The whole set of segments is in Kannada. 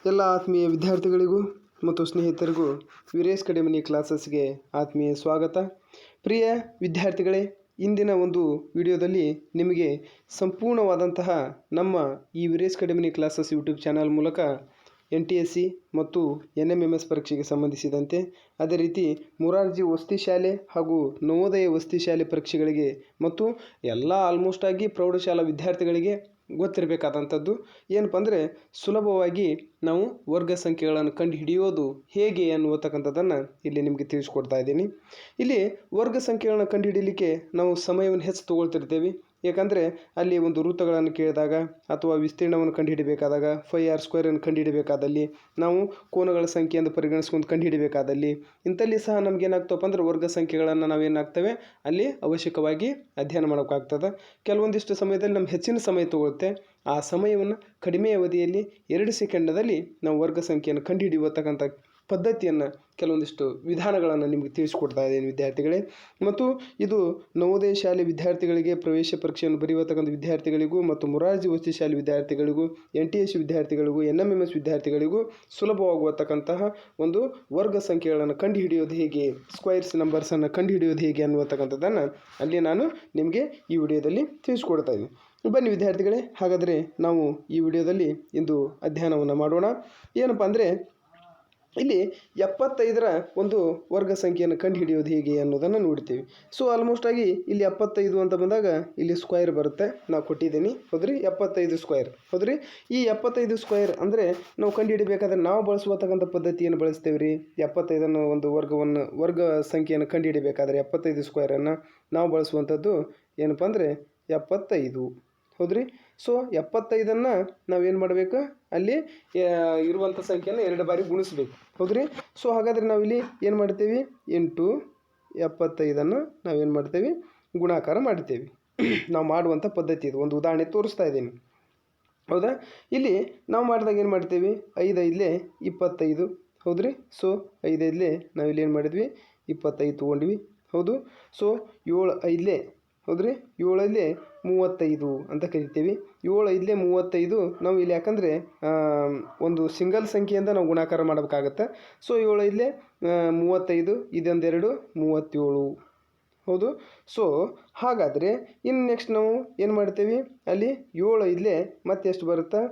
ಎಲ್ಲ ಆತ್ಮೀಯ ವಿದ್ಯಾರ್ಥಿಗಳಿಗೂ ಮತ್ತು ಸ್ನೇಹಿತರಿಗೂ ವೀರೇಶ್ ಕಡಿಮನಿ ಕ್ಲಾಸಸ್ಗೆ ಆತ್ಮೀಯ ಸ್ವಾಗತ. ಪ್ರಿಯ ವಿದ್ಯಾರ್ಥಿಗಳೇ, ಇಂದಿನ ಒಂದು ವಿಡಿಯೋದಲ್ಲಿ ನಿಮಗೆ ಸಂಪೂರ್ಣವಾದಂತಹ ನಮ್ಮ ಈ ವೀರೇಶ್ ಕಡಿಮನಿ ಕ್ಲಾಸಸ್ ಯೂಟ್ಯೂಬ್ ಚಾನಲ್ ಮೂಲಕ NTSC ಮತ್ತು NMMS ಪರೀಕ್ಷೆಗೆ ಸಂಬಂಧಿಸಿದಂತೆ, ಅದೇ ರೀತಿ ಮೊರಾರ್ಜಿ ವಸತಿ ಶಾಲೆ ಹಾಗೂ ನವೋದಯ ವಸತಿ ಶಾಲೆ ಪರೀಕ್ಷೆಗಳಿಗೆ ಮತ್ತು ಎಲ್ಲ ಆಲ್ಮೋಸ್ಟ್ ಆಗಿ ಪ್ರೌಢಶಾಲಾ ವಿದ್ಯಾರ್ಥಿಗಳಿಗೆ ಗೊತ್ತಿರಬೇಕಾದಂಥದ್ದು ಏನಪ್ಪ ಅಂದರೆ, ಸುಲಭವಾಗಿ ನಾವು ವರ್ಗ ಸಂಖ್ಯೆಗಳನ್ನು ಕಂಡುಹಿಡಿಯೋದು ಹೇಗೆ ಅನ್ನುವತಕ್ಕಂಥದ್ದನ್ನು ಇಲ್ಲಿ ನಿಮಗೆ ತಿಳಿಸ್ಕೊಡ್ತಾ ಇದ್ದೀನಿ. ಇಲ್ಲಿ ವರ್ಗ ಸಂಖ್ಯೆಗಳನ್ನು ಕಂಡುಹಿಡಿಯಲಿಕ್ಕೆ ನಾವು ಸಮಯವನ್ನು ಹೆಚ್ಚು ತೊಗೊಳ್ತಿರ್ತೇವೆ. ಯಾಕಂದರೆ ಅಲ್ಲಿ ಒಂದು ವೃತ್ತಗಳನ್ನು ಕೇಳಿದಾಗ ಅಥವಾ ವಿಸ್ತೀರ್ಣವನ್ನು ಕಂಡುಹಿಡಿಬೇಕಾದಾಗ 5r² ಕಂಡುಹಿಡಿಬೇಕಾದಲ್ಲಿ, ನಾವು ಕೋನಗಳ ಸಂಖ್ಯೆಯನ್ನು ಪರಿಗಣಿಸ್ಕೊಂಡು ಕಂಡುಹಿಡಿಬೇಕಾದಲ್ಲಿ, ಇಂಥಲ್ಲಿ ಸಹ ನಮಗೇನಾಗ್ತಪ್ಪ ಅಂದರೆ ವರ್ಗ ಸಂಖ್ಯೆಗಳನ್ನು ನಾವೇನಾಗ್ತವೆ ಅಲ್ಲಿ ಅವಶ್ಯಕವಾಗಿ ಅಧ್ಯಯನ ಮಾಡೋಕ್ಕಾಗ್ತದೆ. ಕೆಲವೊಂದಿಷ್ಟು ಸಮಯದಲ್ಲಿ ನಮ್ಗೆ ಹೆಚ್ಚಿನ ಸಮಯ ತೊಗೊಳುತ್ತೆ. ಆ ಸಮಯವನ್ನು ಕಡಿಮೆ ಅವಧಿಯಲ್ಲಿ 2 ಸೆಕೆಂಡದಲ್ಲಿ ನಾವು ವರ್ಗ ಸಂಖ್ಯೆಯನ್ನು ಕಂಡುಹಿಡಿಯತಕ್ಕಂಥ ಪದ್ಧತಿಯನ್ನು, ಕೆಲವೊಂದಿಷ್ಟು ವಿಧಾನಗಳನ್ನು ನಿಮಗೆ ತಿಳಿಸ್ಕೊಡ್ತಾ ಇದ್ದೀನಿ ವಿದ್ಯಾರ್ಥಿಗಳೇ. ಮತ್ತು ಇದು ನವೋದಯ ಶಾಲೆ ವಿದ್ಯಾರ್ಥಿಗಳಿಗೆ, ಪ್ರವೇಶ ಪರೀಕ್ಷೆಯನ್ನು ಬರೆಯುವತಕ್ಕಂಥ ವಿದ್ಯಾರ್ಥಿಗಳಿಗೂ ಮತ್ತು ಮೊರಾರ್ಜಿ ವಸತಿ ಶಾಲೆ ವಿದ್ಯಾರ್ಥಿಗಳಿಗೂ, NTSC ವಿದ್ಯಾರ್ಥಿಗಳಿಗೂ, NMMS ವಿದ್ಯಾರ್ಥಿಗಳಿಗೂ ಸುಲಭವಾಗುವತಕ್ಕಂತಹ ಒಂದು ವರ್ಗ ಸಂಖ್ಯೆಗಳನ್ನು ಕಂಡುಹಿಡಿಯೋದು ಹೇಗೆ, ಸ್ಕ್ವೈರ್ಸ್ ನಂಬರ್ಸನ್ನು ಕಂಡುಹಿಡಿಯೋದು ಹೇಗೆ ಅನ್ನುವತಕ್ಕಂಥದ್ದನ್ನು ಅಲ್ಲಿ ನಾನು ನಿಮಗೆ ಈ ವಿಡಿಯೋದಲ್ಲಿ ತಿಳಿಸ್ಕೊಡ್ತಾ ಇದ್ದೀನಿ. ಬನ್ನಿ ವಿದ್ಯಾರ್ಥಿಗಳೇ, ಹಾಗಾದರೆ ನಾವು ಈ ವಿಡಿಯೋದಲ್ಲಿ ಇಂದು ಅಧ್ಯಯನವನ್ನು ಮಾಡೋಣ. ಏನಪ್ಪ ಅಂದರೆ, ಇಲ್ಲಿ 75ರ ಒಂದು ವರ್ಗ ಸಂಖ್ಯೆಯನ್ನು ಕಂಡುಹಿಡಿಯೋದು ಹೇಗೆ ಅನ್ನೋದನ್ನು ನೋಡ್ತೀವಿ. ಸೊ ಆಲ್ಮೋಸ್ಟ್ ಆಗಿ ಇಲ್ಲಿ 75 ಅಂತ ಬಂದಾಗ ಇಲ್ಲಿ ಸ್ಕ್ವೈರ್ ಬರುತ್ತೆ, ನಾವು ಕೊಟ್ಟಿದ್ದೀನಿ ಹೌದ್ರಿ, 75 ಸ್ಕ್ವೈರ್ ಹೌದ್ರಿ. ಈ 75 ಸ್ಕ್ವೈರ್ ಅಂದರೆ ನಾವು ಕಂಡುಹಿಡಿಬೇಕಾದ್ರೆ ನಾವು ಬಳಸುವತಕ್ಕಂಥ ಪದ್ಧತಿಯನ್ನು ಬಳಸ್ತೇವೆ ರೀ. 75ಅನ್ನು ಒಂದು ವರ್ಗ ಸಂಖ್ಯೆಯನ್ನು ಕಂಡುಹಿಡಿಬೇಕಾದ್ರೆ 75 ಸ್ಕ್ವೈರನ್ನು ನಾವು ಬಳಸುವಂಥದ್ದು ಏನಪ್ಪ ಅಂದರೆ 75 ಹೌದ್ರಿ. ಸೊ 75ಅನ್ನು ನಾವೇನು ಮಾಡಬೇಕು, ಅಲ್ಲಿ ಇರುವಂಥ ಸಂಖ್ಯೆಯನ್ನು 2 ಬಾರಿ ಗುಣಿಸ್ಬೇಕು ಹೌದ್ರಿ. ಸೊ ಹಾಗಾದರೆ ನಾವಿಲ್ಲಿ ಏನು ಮಾಡ್ತೀವಿ, 8 75ಅನ್ನು ನಾವೇನು ಮಾಡ್ತೀವಿ, ಗುಣಾಕಾರ ಮಾಡ್ತೀವಿ. ನಾವು ಮಾಡುವಂಥ ಪದ್ಧತಿ ಇದು. ಒಂದು ಉದಾಹರಣೆ ತೋರಿಸ್ತಾ ಇದ್ದೀನಿ ಹೌದಾ. ಇಲ್ಲಿ ನಾವು ಮಾಡಿದಾಗ ಏನು ಮಾಡ್ತೀವಿ, 5 5 25 ಹೌದ್ರಿ. ಸೊ 5 5 ನಾವಿಲ್ಲಿ ಏನು ಮಾಡಿದ್ವಿ, 25 ತೊಗೊಂಡ್ವಿ ಹೌದು. ಸೊ 7 5 ಹೌದ್ರಿ, 7 35 ಅಂತ ಕರಿತೀವಿ. 7 5 35 ನಾವು ಇಲ್ಲಿ ಯಾಕಂದರೆ ಒಂದು ಸಿಂಗಲ್ ಸಂಖ್ಯೆಯಿಂದ ನಾವು ಗುಣಾಕಾರ ಮಾಡಬೇಕಾಗತ್ತೆ. ಸೊ 7 5 35, ಇದೊಂದು 2 37 ಹೌದು. ಸೊ ಹಾಗಾದರೆ ಇನ್ನು ನೆಕ್ಸ್ಟ್ ನಾವು ಏನು ಮಾಡ್ತೀವಿ, ಅಲ್ಲಿ 7 5 ಮತ್ತೆ ಎಷ್ಟು ಬರುತ್ತೆ,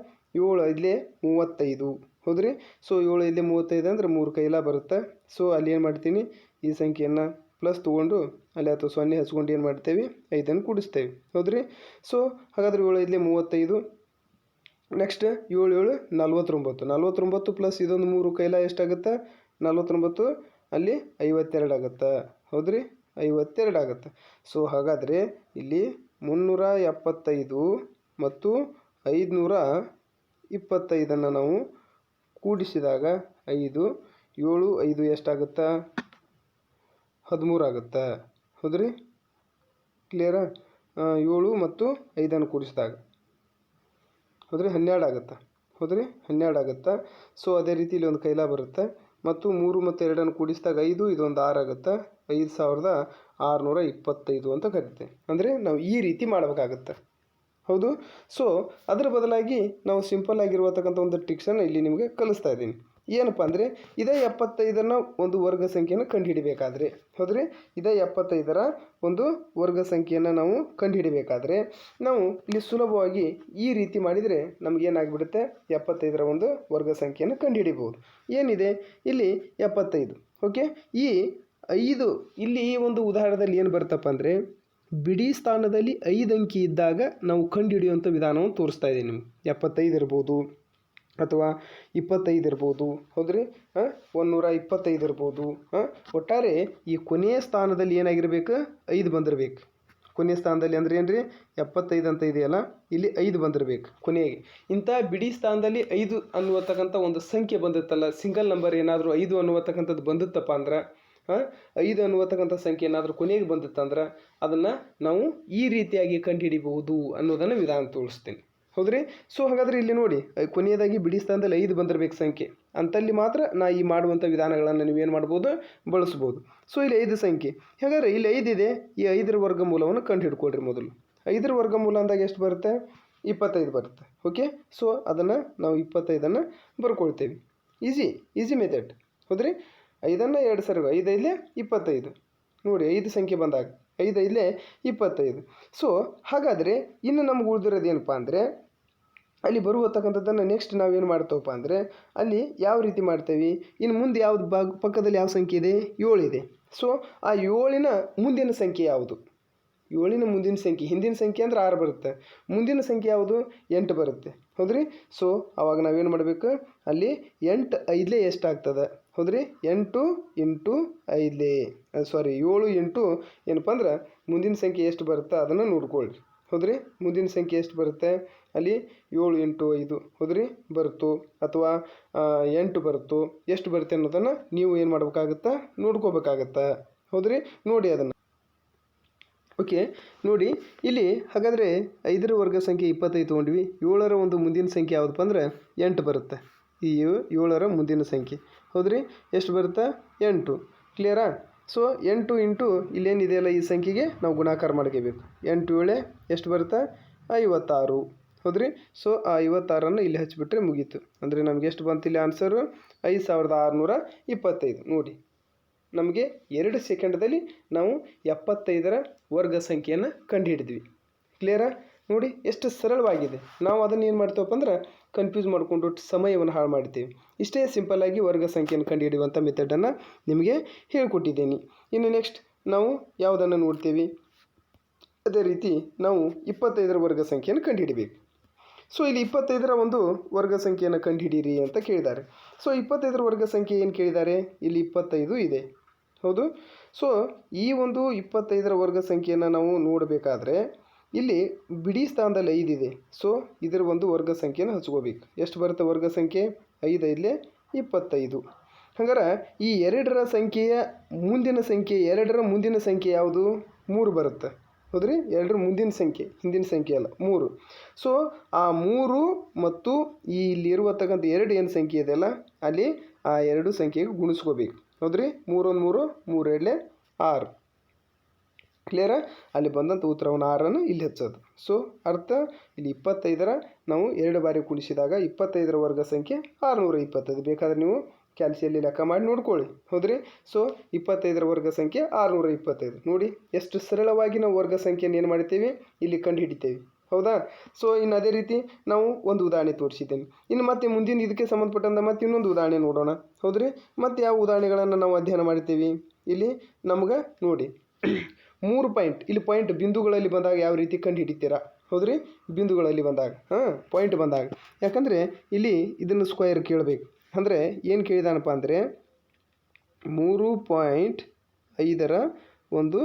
7 5 35 ಹೌದ್ರಿ. ಸೊ 7 5 35 ಅಂದರೆ 3 ಕೈಲ ಬರುತ್ತೆ. ಸೊ ಅಲ್ಲಿ ಏನು ಮಾಡ್ತೀನಿ, ಈ ಸಂಖ್ಯೆಯನ್ನು ಪ್ಲಸ್ ತೊಗೊಂಡು ಅಲ್ಲಿ ಅಥವಾ 0 ಹಚ್ಕೊಂಡು ಏನು ಮಾಡ್ತೇವೆ, 5ಅನ್ನು ಕೂಡಿಸ್ತೇವೆ ಹೌದ್ರಿ. ಸೊ ಹಾಗಾದರೆ 7 5 35, ನೆಕ್ಸ್ಟ್ 7 7 49, 49 ಪ್ಲಸ್ ಇದೊಂದು 3 ಕೈಲ ಎಷ್ಟಾಗುತ್ತೆ, 49 ಅಲ್ಲಿ 52 ಆಗುತ್ತೆ ಹೌದ್ರಿ, 52 ಆಗುತ್ತೆ. ಸೊ ಹಾಗಾದರೆ ಇಲ್ಲಿ 375 ಮತ್ತು 525ಅನ್ನು ನಾವು ಕೂಡಿಸಿದಾಗ 5 7 5 ಎಷ್ಟಾಗುತ್ತೆ, 13 ಆಗುತ್ತೆ ಹೌದ್ರಿ. ಕ್ಲಿಯರಾ. 7 ಮತ್ತು 5ಅನ್ನು ಕೂಡಿಸಿದಾಗ ಹೌದ್ರಿ 12 ಆಗುತ್ತೆ ಹೌದ್ರಿ, 12 ಆಗುತ್ತೆ. ಸೊ ಅದೇ ರೀತಿ ಇಲ್ಲಿ ಒಂದು ಕೈಲ ಬರುತ್ತೆ ಮತ್ತು 3 ಮತ್ತು 2ಅನ್ನು ಕೂಡಿಸಿದಾಗ 5, ಇದೊಂದು 6 ಆಗುತ್ತೆ, 5625 ಅಂತ ಕರಿತೇವೆ. ಅಂದರೆ ನಾವು ಈ ರೀತಿ ಮಾಡಬೇಕಾಗತ್ತೆ ಹೌದು. ಸೊ ಅದರ ಬದಲಾಗಿ ನಾವು ಸಿಂಪಲ್ ಆಗಿರುವತಕ್ಕಂಥ ಒಂದು ಟ್ರಿಕ್ಸನ್ನು ಇಲ್ಲಿ ನಿಮಗೆ ಕಲಿಸ್ತಾ ಇದ್ದೀನಿ. ಏನಪ್ಪ ಅಂದರೆ, ಇದೇ 75ಅನ್ನು ಒಂದು ವರ್ಗ ಸಂಖ್ಯೆಯನ್ನು ಕಂಡುಹಿಡಿಬೇಕಾದ್ರೆ ಹೌದ್ರಿ, ಇದೇ 75ರ ಒಂದು ವರ್ಗ ಸಂಖ್ಯೆಯನ್ನು ನಾವು ಕಂಡುಹಿಡಿಬೇಕಾದ್ರೆ ನಾವು ಇಲ್ಲಿ ಸುಲಭವಾಗಿ ಈ ರೀತಿ ಮಾಡಿದರೆ ನಮಗೇನಾಗಿಬಿಡುತ್ತೆ, 75ರ ಒಂದು ವರ್ಗ ಸಂಖ್ಯೆಯನ್ನು ಕಂಡುಹಿಡಿಬೋದು. ಏನಿದೆ ಇಲ್ಲಿ 75 ಓಕೆ. ಈ 5 ಇಲ್ಲಿ ಈ ಒಂದು ಉದಾಹರಣೆಯಲ್ಲಿ ಏನು ಬರುತ್ತಪ್ಪ ಅಂದರೆ, ಬಿಡಿ ಸ್ಥಾನದಲ್ಲಿ 5 ಅಂಕಿ ಇದ್ದಾಗ ನಾವು ಕಂಡುಹಿಡಿಯುವಂಥ ವಿಧಾನವನ್ನು ತೋರಿಸ್ತಾ ಇದ್ದೀನಿ ನಿಮ್ಗೆ. 75 ಇರ್ಬೋದು ಅಥವಾ 25 ಇರ್ಬೋದು ಹೌದ್ರಿ, 125 ಇರ್ಬೋದು. ಒಟ್ಟಾರೆ ಈ ಕೊನೆಯ ಸ್ಥಾನದಲ್ಲಿ ಏನಾಗಿರ್ಬೇಕು, 5 ಬಂದಿರಬೇಕು. ಕೊನೆಯ ಸ್ಥಾನದಲ್ಲಿ ಅಂದರೆ ಏನು ರೀ, 75 ಅಂತ ಇದೆಯಲ್ಲ, ಇಲ್ಲಿ 5 ಬಂದಿರಬೇಕು ಕೊನೆಗೆ. ಇಂಥ ಬಿಡಿ ಸ್ಥಾನದಲ್ಲಿ 5 ಅನ್ನುವತಕ್ಕಂಥ ಒಂದು ಸಂಖ್ಯೆ ಬಂದಿತ್ತಲ್ಲ, ಸಿಂಗಲ್ ನಂಬರ್ ಏನಾದರೂ 5 ಅನ್ನುವತಕ್ಕಂಥದ್ದು ಬಂದಿತ್ತಪ್ಪ ಅಂದ್ರೆ, 5 ಅನ್ನುವತಕ್ಕಂಥ ಸಂಖ್ಯೆ ಏನಾದರೂ ಕೊನೆಗೆ ಬಂದಿತ್ತಂದ್ರೆ ಅದನ್ನು ನಾವು ಈ ರೀತಿಯಾಗಿ ಕಂಡುಹಿಡಿಬಹುದು ಅನ್ನೋದನ್ನು ವಿಧಾನ ತೋರಿಸ್ತೀನಿ ಹೌದ್ರಿ. ಸೊ ಹಾಗಾದರೆ ಇಲ್ಲಿ ನೋಡಿ, ಕೊನೆಯದಾಗಿ ಬಿಡಿ ಸ್ಥಾನದಲ್ಲಿ 5 ಬಂದಿರಬೇಕು ಸಂಖ್ಯೆ, ಅಂತಲ್ಲಿ ಮಾತ್ರ ನಾ ಈ ಮಾಡುವಂಥ ವಿಧಾನಗಳನ್ನು ನೀವೇನು ಮಾಡ್ಬೋದು, ಬಳಸ್ಬೋದು. ಸೊ ಇಲ್ಲಿ 5 ಸಂಖ್ಯೆ, ಹಾಗಾದರೆ ಇಲ್ಲಿ 5 ಇದೆ, ಈ 5ರ ವರ್ಗಮೂಲವನ್ನು ಕಂಡು ಹಿಡ್ಕೊಳ್ರಿ ಮೊದಲು. 5ರ ವರ್ಗಮೂಲ ಅಂದಾಗ ಎಷ್ಟು ಬರುತ್ತೆ, 25 ಬರುತ್ತೆ. ಓಕೆ, ಸೊ ಅದನ್ನು ನಾವು 25 ಬರ್ಕೊಳ್ತೇವೆ. Easy method. ಹೌದ್ರಿ, 5 2 ಸರಿ 5 5 25 ನೋಡಿ, 5 ಸಂಖ್ಯೆ ಬಂದಾಗ 5 5 25. ಸೊ ಹಾಗಾದರೆ ಇನ್ನು ನಮ್ಗೆ ಉಳಿದಿರೋದು ಏನಪ್ಪ ಅಂದರೆ, ಅಲ್ಲಿ ಬರುವತಕ್ಕಂಥದ್ದನ್ನು ನೆಕ್ಸ್ಟ್ ನಾವೇನು ಮಾಡ್ತೇವಪ್ಪ ಅಂದರೆ, ಅಲ್ಲಿ ಯಾವ ರೀತಿ ಮಾಡ್ತೇವೆ, ಇನ್ನು ಮುಂದೆ ಯಾವುದು ಪಕ್ಕದಲ್ಲಿ ಯಾವ ಸಂಖ್ಯೆ ಇದೆ, 7 ಇದೆ. ಸೊ ಆ 7ನ ಮುಂದಿನ ಸಂಖ್ಯೆ ಯಾವುದು, 7ನ ಮುಂದಿನ ಸಂಖ್ಯೆ, ಹಿಂದಿನ ಸಂಖ್ಯೆ ಅಂದರೆ 6 ಬರುತ್ತೆ, ಮುಂದಿನ ಸಂಖ್ಯೆ ಯಾವುದು 8 ಬರುತ್ತೆ. ಹೌದ್ರಿ, ಸೊ ಆವಾಗ ನಾವೇನು ಮಾಡಬೇಕು, ಅಲ್ಲಿ 8 5 ಎಷ್ಟಾಗ್ತದೆ, ಹೌದ್ರಿ, 8 ಇಂಟು 5 ಸಾರಿ 7 ಇಂಟು ಏನಪ್ಪ ಅಂದ್ರೆ ಮುಂದಿನ ಸಂಖ್ಯೆ ಎಷ್ಟು ಬರುತ್ತೆ ಅದನ್ನು ನೋಡ್ಕೊಳ್ಳಿ. ಹೌದ್ರಿ, ಮುಂದಿನ ಸಂಖ್ಯೆ ಎಷ್ಟು ಬರುತ್ತೆ, ಅಲ್ಲಿ 7 ಇಂಟು 5 ಹೌದ್ರಿ ಬರುತ್ತೋ ಅಥವಾ 8 ಬರುತ್ತೋ, ಎಷ್ಟು ಬರುತ್ತೆ ಅನ್ನೋದನ್ನು ನೀವು ಏನು ಮಾಡ್ಬೇಕಾಗತ್ತಾ, ನೋಡ್ಕೋಬೇಕಾಗತ್ತಾ. ಹೌದ್ರಿ, ನೋಡಿ ಅದನ್ನು. ಓಕೆ, ನೋಡಿ ಇಲ್ಲಿ ಹಾಗಾದರೆ 5ರ ವರ್ಗ ಸಂಖ್ಯೆ 25 ತೊಗೊಂಡ್ವಿ. 7ರ ಒಂದು ಮುಂದಿನ ಸಂಖ್ಯೆ ಯಾವುದಪ್ಪ ಅಂದ್ರೆ 8 ಬರುತ್ತೆ. ಈ 7ರ ಮುಂದಿನ ಸಂಖ್ಯೆ ಹೌದ್ರಿ ಎಷ್ಟು ಬರುತ್ತೆ, 8. ಕ್ಲಿಯರಾ? ಸೊ 8 ಇಂಟು ಇಲ್ಲೇನಿದೆಯಲ್ಲ ಈ ಸಂಖ್ಯೆಗೆ ನಾವು ಗುಣಾಕಾರ ಮಾಡ್ಕೋಬೇಕು. 8 7 ಎಷ್ಟು ಬರುತ್ತೆ, 56. ಹೌದ್ರಿ, ಸೊ ಆ 56ಅನ್ನು ಇಲ್ಲಿ ಹಚ್ಚಿಬಿಟ್ರೆ ಮುಗೀತು. ಅಂದರೆ ನಮಗೆ ಎಷ್ಟು ಬಂತು ಇಲ್ಲಿ ಆನ್ಸರು, 5625. ನೋಡಿ, ನಮಗೆ 2 ಸೆಕೆಂಡದಲ್ಲಿ ನಾವು 75ರ ವರ್ಗ ಸಂಖ್ಯೆಯನ್ನು ಕಂಡುಹಿಡಿದ್ವಿ. ಕ್ಲಿಯರಾ? ನೋಡಿ ಎಷ್ಟು ಸರಳವಾಗಿದೆ. ನಾವು ಅದನ್ನು ಏನು ಮಾಡ್ತೇವಪ್ಪ ಅಂದ್ರೆ ಕನ್ಫ್ಯೂಸ್ ಮಾಡಿಕೊಂಡು ಸಮಯವನ್ನು ಹಾಳು ಮಾಡ್ತೀವಿ. ಇಷ್ಟೇ ಸಿಂಪಲ್ಲಾಗಿ ವರ್ಗ ಸಂಖ್ಯೆಯನ್ನು ಕಂಡುಹಿಡಿಯುವಂಥ ಮೆಥಡನ್ನು ನಿಮಗೆ ಹೇಳಿಕೊಟ್ಟಿದ್ದೀನಿ. ಇನ್ನು ನೆಕ್ಸ್ಟ್ ನಾವು ಯಾವುದನ್ನು ನೋಡ್ತೀವಿ, ಅದೇ ರೀತಿ ನಾವು 25ರ ವರ್ಗ ಸಂಖ್ಯೆಯನ್ನು ಕಂಡುಹಿಡಿಬೇಕು. ಸೊ ಇಲ್ಲಿ 25ರ ಒಂದು ವರ್ಗ ಸಂಖ್ಯೆಯನ್ನು ಕಂಡುಹಿಡೀರಿ ಅಂತ ಕೇಳಿದ್ದಾರೆ. ಸೊ 25ರ ವರ್ಗ ಸಂಖ್ಯೆ ಏನು ಕೇಳಿದ್ದಾರೆ, ಇಲ್ಲಿ 25 ಇದೆ. ಹೌದು, ಸೊ ಈ ಒಂದು 25ರ ವರ್ಗ ಸಂಖ್ಯೆಯನ್ನು ನಾವು ನೋಡಬೇಕಾದ್ರೆ ಇಲ್ಲಿ ಬಿಡಿ ಸ್ಥಾನದಲ್ಲಿ 5 ಇದೆ. ಸೊ ಇದರ ಒಂದು ವರ್ಗ ಸಂಖ್ಯೆಯನ್ನು ಹಚ್ಕೋಬೇಕು. ಎಷ್ಟು ಬರುತ್ತೆ ವರ್ಗ ಸಂಖ್ಯೆ, 5 5 25. ಹಾಗಾದ್ರೆ ಈ 2ರ ಸಂಖ್ಯೆಯ ಮುಂದಿನ ಸಂಖ್ಯೆ, 2ರ ಮುಂದಿನ ಸಂಖ್ಯೆ ಯಾವುದು, 3 ಬರುತ್ತೆ. ಹೌದ್ರಿ, 2ರ ಮುಂದಿನ ಸಂಖ್ಯೆ, ಹಿಂದಿನ ಸಂಖ್ಯೆ ಅಲ್ಲ, 3. ಸೊ ಆ 3 ಮತ್ತು ಇಲ್ಲಿ ಇರುವತಕ್ಕಂಥ 2 ಏನು ಸಂಖ್ಯೆ ಇದೆಯಲ್ಲ, ಅಲ್ಲಿ ಆ 2 ಸಂಖ್ಯೆಗೆ ಗುಣಿಸ್ಕೋಬೇಕು. ಹೌದ್ರಿ, 3 1 3 3 2 6. ಕ್ಲಿಯರಾ? ಅಲ್ಲಿ ಬಂದಂಥ ಉತ್ತರವನ್ನು 6ಅನ್ನು ಇಲ್ಲಿ ಹಚ್ಚೋದು. ಸೊ ಅರ್ಥ, ಇಲ್ಲಿ 25ರ ನಾವು 2 ಬಾರಿ ಗುಣಿಸಿದಾಗ 25ರ ವರ್ಗ ಸಂಖ್ಯೆ 625. ಬೇಕಾದರೆ ನೀವು ಕ್ಯಾಲ್ಸಿಯಲ್ಲಿ ಲೆಕ್ಕ ಮಾಡಿ ನೋಡ್ಕೊಳ್ಳಿ. ಹೌದ್ರಿ, ಸೊ 25ರ ವರ್ಗ ಸಂಖ್ಯೆ 625. ನೋಡಿ ಎಷ್ಟು ಸರಳವಾಗಿ ನಾವು ವರ್ಗ ಸಂಖ್ಯೆಯನ್ನು ಏನು ಮಾಡ್ತೀವಿ, ಇಲ್ಲಿ ಕಂಡು ಹಿಡಿತೇವೆ. ಹೌದಾ? ಸೊ ಇನ್ನು ಅದೇ ರೀತಿ ನಾವು ಒಂದು ಉದಾಹರಣೆ ತೋರಿಸಿದ್ದೇನೆ. ಇನ್ನು ಮತ್ತೆ ಮುಂದಿನ ಇದಕ್ಕೆ ಸಂಬಂಧಪಟ್ಟಂಥ ಮತ್ತೆ ಇನ್ನೊಂದು ಉದಾಹರಣೆ ನೋಡೋಣ. ಹೌದ್ರಿ, ಮತ್ತು ಯಾವ ಉದಾಹರಣೆಗಳನ್ನು ನಾವು ಅಧ್ಯಯನ ಮಾಡ್ತೀವಿ, ಇಲ್ಲಿ ನಮ್ಗೆ ನೋಡಿ 3 ಪಾಯಿಂಟ್, ಇಲ್ಲಿ ಪಾಯಿಂಟ್ ಬಿಂದುಗಳಲ್ಲಿ ಬಂದಾಗ ಯಾವ ರೀತಿ ಕಂಡು ಹಿಡಿತೀರಾ. ಹೌದ್ರಿ, ಬಿಂದುಗಳಲ್ಲಿ ಬಂದಾಗ ಪಾಯಿಂಟ್ ಬಂದಾಗ, ಯಾಕಂದರೆ ಇಲ್ಲಿ ಇದನ್ನು ಸ್ಕ್ವೇರ್ ಕೇಳಬೇಕು. ಅಂದರೆ ಏನು ಕೇಳಿದಾನಪ್ಪ ಅಂದರೆ 3.5ರ ಒಂದು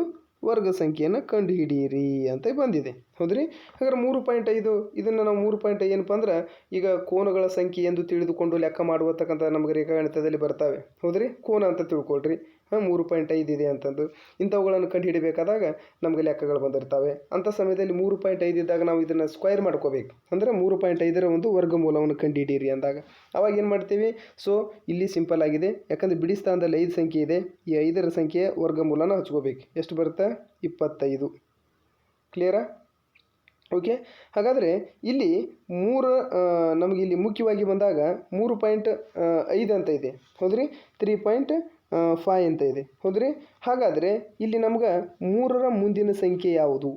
ವರ್ಗ ಸಂಖ್ಯೆಯನ್ನು ಕಂಡುಹಿಡಿಯಿರಿ ಅಂತ ಬಂದಿದೆ. ಹೌದ್ರಿ, ಹಾಗಾದ್ರೆ 3.5 ಇದನ್ನು ನಾವು 3. ಏನಪ್ಪ ಅಂದ್ರೆ ಈಗ ಕೋನಗಳ ಸಂಖ್ಯೆ ಎಂದು ತಿಳಿದುಕೊಂಡು ಲೆಕ್ಕ ಮಾಡುವತಕ್ಕಂಥ ನಮಗೆ ರೇಖಾಗಣಿತದಲ್ಲಿ ಬರ್ತವೆ. ಹೌದ್ರಿ, ಕೋನ ಅಂತ ತಿಳ್ಕೊಳ್ರಿ. 3.5 ಇದೆ ಅಂತಂದು ಇಂಥವುಗಳನ್ನು ಕಂಡುಹಿಡಿಬೇಕಾದಾಗ ನಮಗೆ ಲೆಕ್ಕಗಳು ಬಂದಿರ್ತವೆ. ಅಂಥ ಸಮಯದಲ್ಲಿ 3.5 ಇದ್ದಾಗ ನಾವು ಇದನ್ನು ಸ್ಕ್ವೇರ್ ಮಾಡ್ಕೋಬೇಕು. ಅಂದರೆ 3.5ರ ಒಂದು ವರ್ಗಮೂಲವನ್ನು ಕಂಡುಹಿಡಿಯಿರಿ ಅಂದಾಗ ಅವಾಗ ಏನು ಮಾಡ್ತೀವಿ, ಸೊ ಇಲ್ಲಿ ಸಿಂಪಲ್ ಆಗಿದೆ. ಯಾಕಂದರೆ ಬಿಡಿ ಸ್ಥಾನದಲ್ಲಿ 5 ಸಂಖ್ಯೆ ಇದೆ. ಈ 5ರ ಸಂಖ್ಯೆಯ ವರ್ಗಮೂಲನ ಹಚ್ಕೋಬೇಕು. ಎಷ್ಟು ಬರುತ್ತೆ, 25. ಕ್ಲಿಯರಾ? ಓಕೆ, ಹಾಗಾದರೆ ಇಲ್ಲಿ 3 ನಮಗೆ ಇಲ್ಲಿ ಮುಖ್ಯವಾಗಿ ಬಂದಾಗ 3.5 ಅಂತ ಇದೆ. ಹೌದ್ರಿ, 3.5 ಅಂತ ಇದೆ. ಹೌದ್ರಿ, ಹಾಗಾದರೆ ಇಲ್ಲಿ ನಮ್ಗೆ 3ರ ಮುಂದಿನ ಸಂಖ್ಯೆ ಯಾವುದು,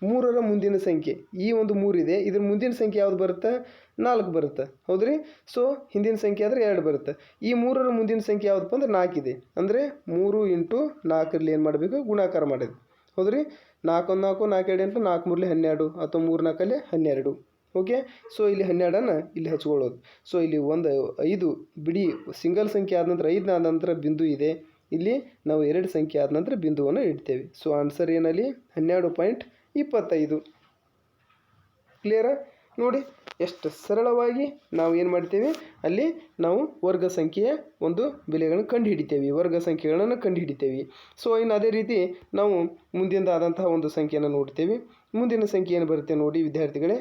3ರ ಮುಂದಿನ ಸಂಖ್ಯೆ ಈ ಒಂದು 3 ಇದೆ, ಇದ್ರ ಮುಂದಿನ ಸಂಖ್ಯೆ ಯಾವುದು ಬರುತ್ತೆ, 4 ಬರುತ್ತೆ. ಹೌದ್ರಿ, ಸೊ ಹಿಂದಿನ ಸಂಖ್ಯೆ ಆದರೆ 2 ಬರುತ್ತೆ. ಈ 3ರ ಮುಂದಿನ ಸಂಖ್ಯೆ ಯಾವುದಪ್ಪ ಅಂದ್ರೆ 4 ಇದೆ. ಅಂದರೆ 3 ಇಂಟು 4ರಲ್ಲಿ ಏನು ಮಾಡಬೇಕು, ಗುಣಾಕಾರ ಮಾಡೋದು. ಹೌದ್ರಿ, 4 1 4 4 2 8 4 3 12 ಅಥವಾ 3 4 12. ಓಕೆ, ಸೊ ಇಲ್ಲಿ 12ಅನ್ನು ಇಲ್ಲಿ ಹಚ್ಕೊಳ್ಳೋದು. ಸೊ ಇಲ್ಲಿ ಒಂದು 5 ಬಿಡಿ ಸಿಂಗಲ್ ಸಂಖ್ಯೆ ಆದ ನಂತರ 5 ಆದ ನಂತರ ಬಿಂದು ಇದೆ. ಇಲ್ಲಿ ನಾವು 2 ಸಂಖ್ಯೆ ಆದ ನಂತರ ಬಿಂದುವನ್ನು ಇಡ್ತೇವೆ. ಸೊ ಆನ್ಸರ್ ಏನಲ್ಲಿ 12.25. ಕ್ಲಿಯರಾ? ನೋಡಿ ಎಷ್ಟು ಸರಳವಾಗಿ ನಾವು ಏನು ಮಾಡ್ತೇವೆ, ಅಲ್ಲಿ ನಾವು ವರ್ಗ ಸಂಖ್ಯೆಯ ಒಂದು ಬೆಲೆಗಳನ್ನು ಕಂಡುಹಿಡಿತೇವೆ, ವರ್ಗ ಸಂಖ್ಯೆಗಳನ್ನು ಕಂಡುಹಿಡಿತೇವೆ. ಸೊ ಇನ್ನು ಅದೇ ರೀತಿ ನಾವು ಮುಂದಿನದಾದಂತಹ ಒಂದು ಸಂಖ್ಯೆಯನ್ನು ನೋಡ್ತೇವೆ. ಮುಂದಿನ ಸಂಖ್ಯೆ ಏನು ಬರುತ್ತೆ ನೋಡಿ ವಿದ್ಯಾರ್ಥಿಗಳೇ,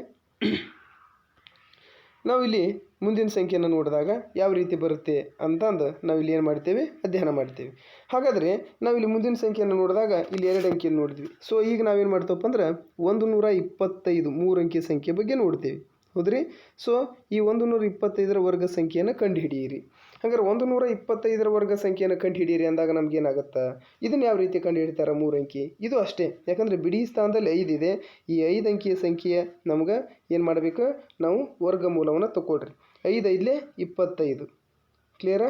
ನಾವಿಲ್ಲಿ ಮುಂದಿನ ಸಂಖ್ಯೆಯನ್ನು ನೋಡಿದಾಗ ಯಾವ ರೀತಿ ಬರುತ್ತೆ ಅಂತಂದು ನಾವಿಲ್ಲಿ ಏನು ಮಾಡ್ತೇವೆ ಅಧ್ಯಯನ ಮಾಡ್ತೇವೆ. ಹಾಗಾದರೆ ನಾವಿಲ್ಲಿ ಮುಂದಿನ ಸಂಖ್ಯೆಯನ್ನು ನೋಡಿದಾಗ ಇಲ್ಲಿ 2 ಅಂಕಿಯನ್ನು ನೋಡಿದ್ವಿ. ಸೊ ಈಗ ನಾವೇನು ಮಾಡ್ತೇವಪ್ಪ ಅಂದ್ರೆ 125 3 ಅಂಕಿ ಸಂಖ್ಯೆ ಬಗ್ಗೆ ನೋಡ್ತೇವೆ. ಹೌದ್ರಿ. ಸೊ ಈ 125ರ ವರ್ಗ ಸಂಖ್ಯೆಯನ್ನು ಕಂಡುಹಿಡಿಯಿರಿ. ಹಾಗಾದ್ರೆ 125ರ ವರ್ಗ ಸಂಖ್ಯೆಯನ್ನು ಕಂಡುಹಿಡಿಯಿರಿ ಅಂದಾಗ ನಮ್ಗೆ ಏನಾಗುತ್ತೆ, ಇದನ್ನು ಯಾವ ರೀತಿ ಕಂಡುಹಿಡಿತಾರೆ 3 ಅಂಕಿ ಇದು ಅಷ್ಟೇ. ಯಾಕಂದರೆ ಬಿಡಿ ಸ್ಥಾನದಲ್ಲಿ 5 ಇದೆ. ಈ 5 ಅಂಕಿಯ ಸಂಖ್ಯೆಯ ನಮ್ಗೆ ಏನು ಮಾಡಬೇಕು, ನಾವು ವರ್ಗಮೂಲವನ್ನು ತಗೊಳ್ರಿ. 5 5 25. ಕ್ಲಿಯರಾ?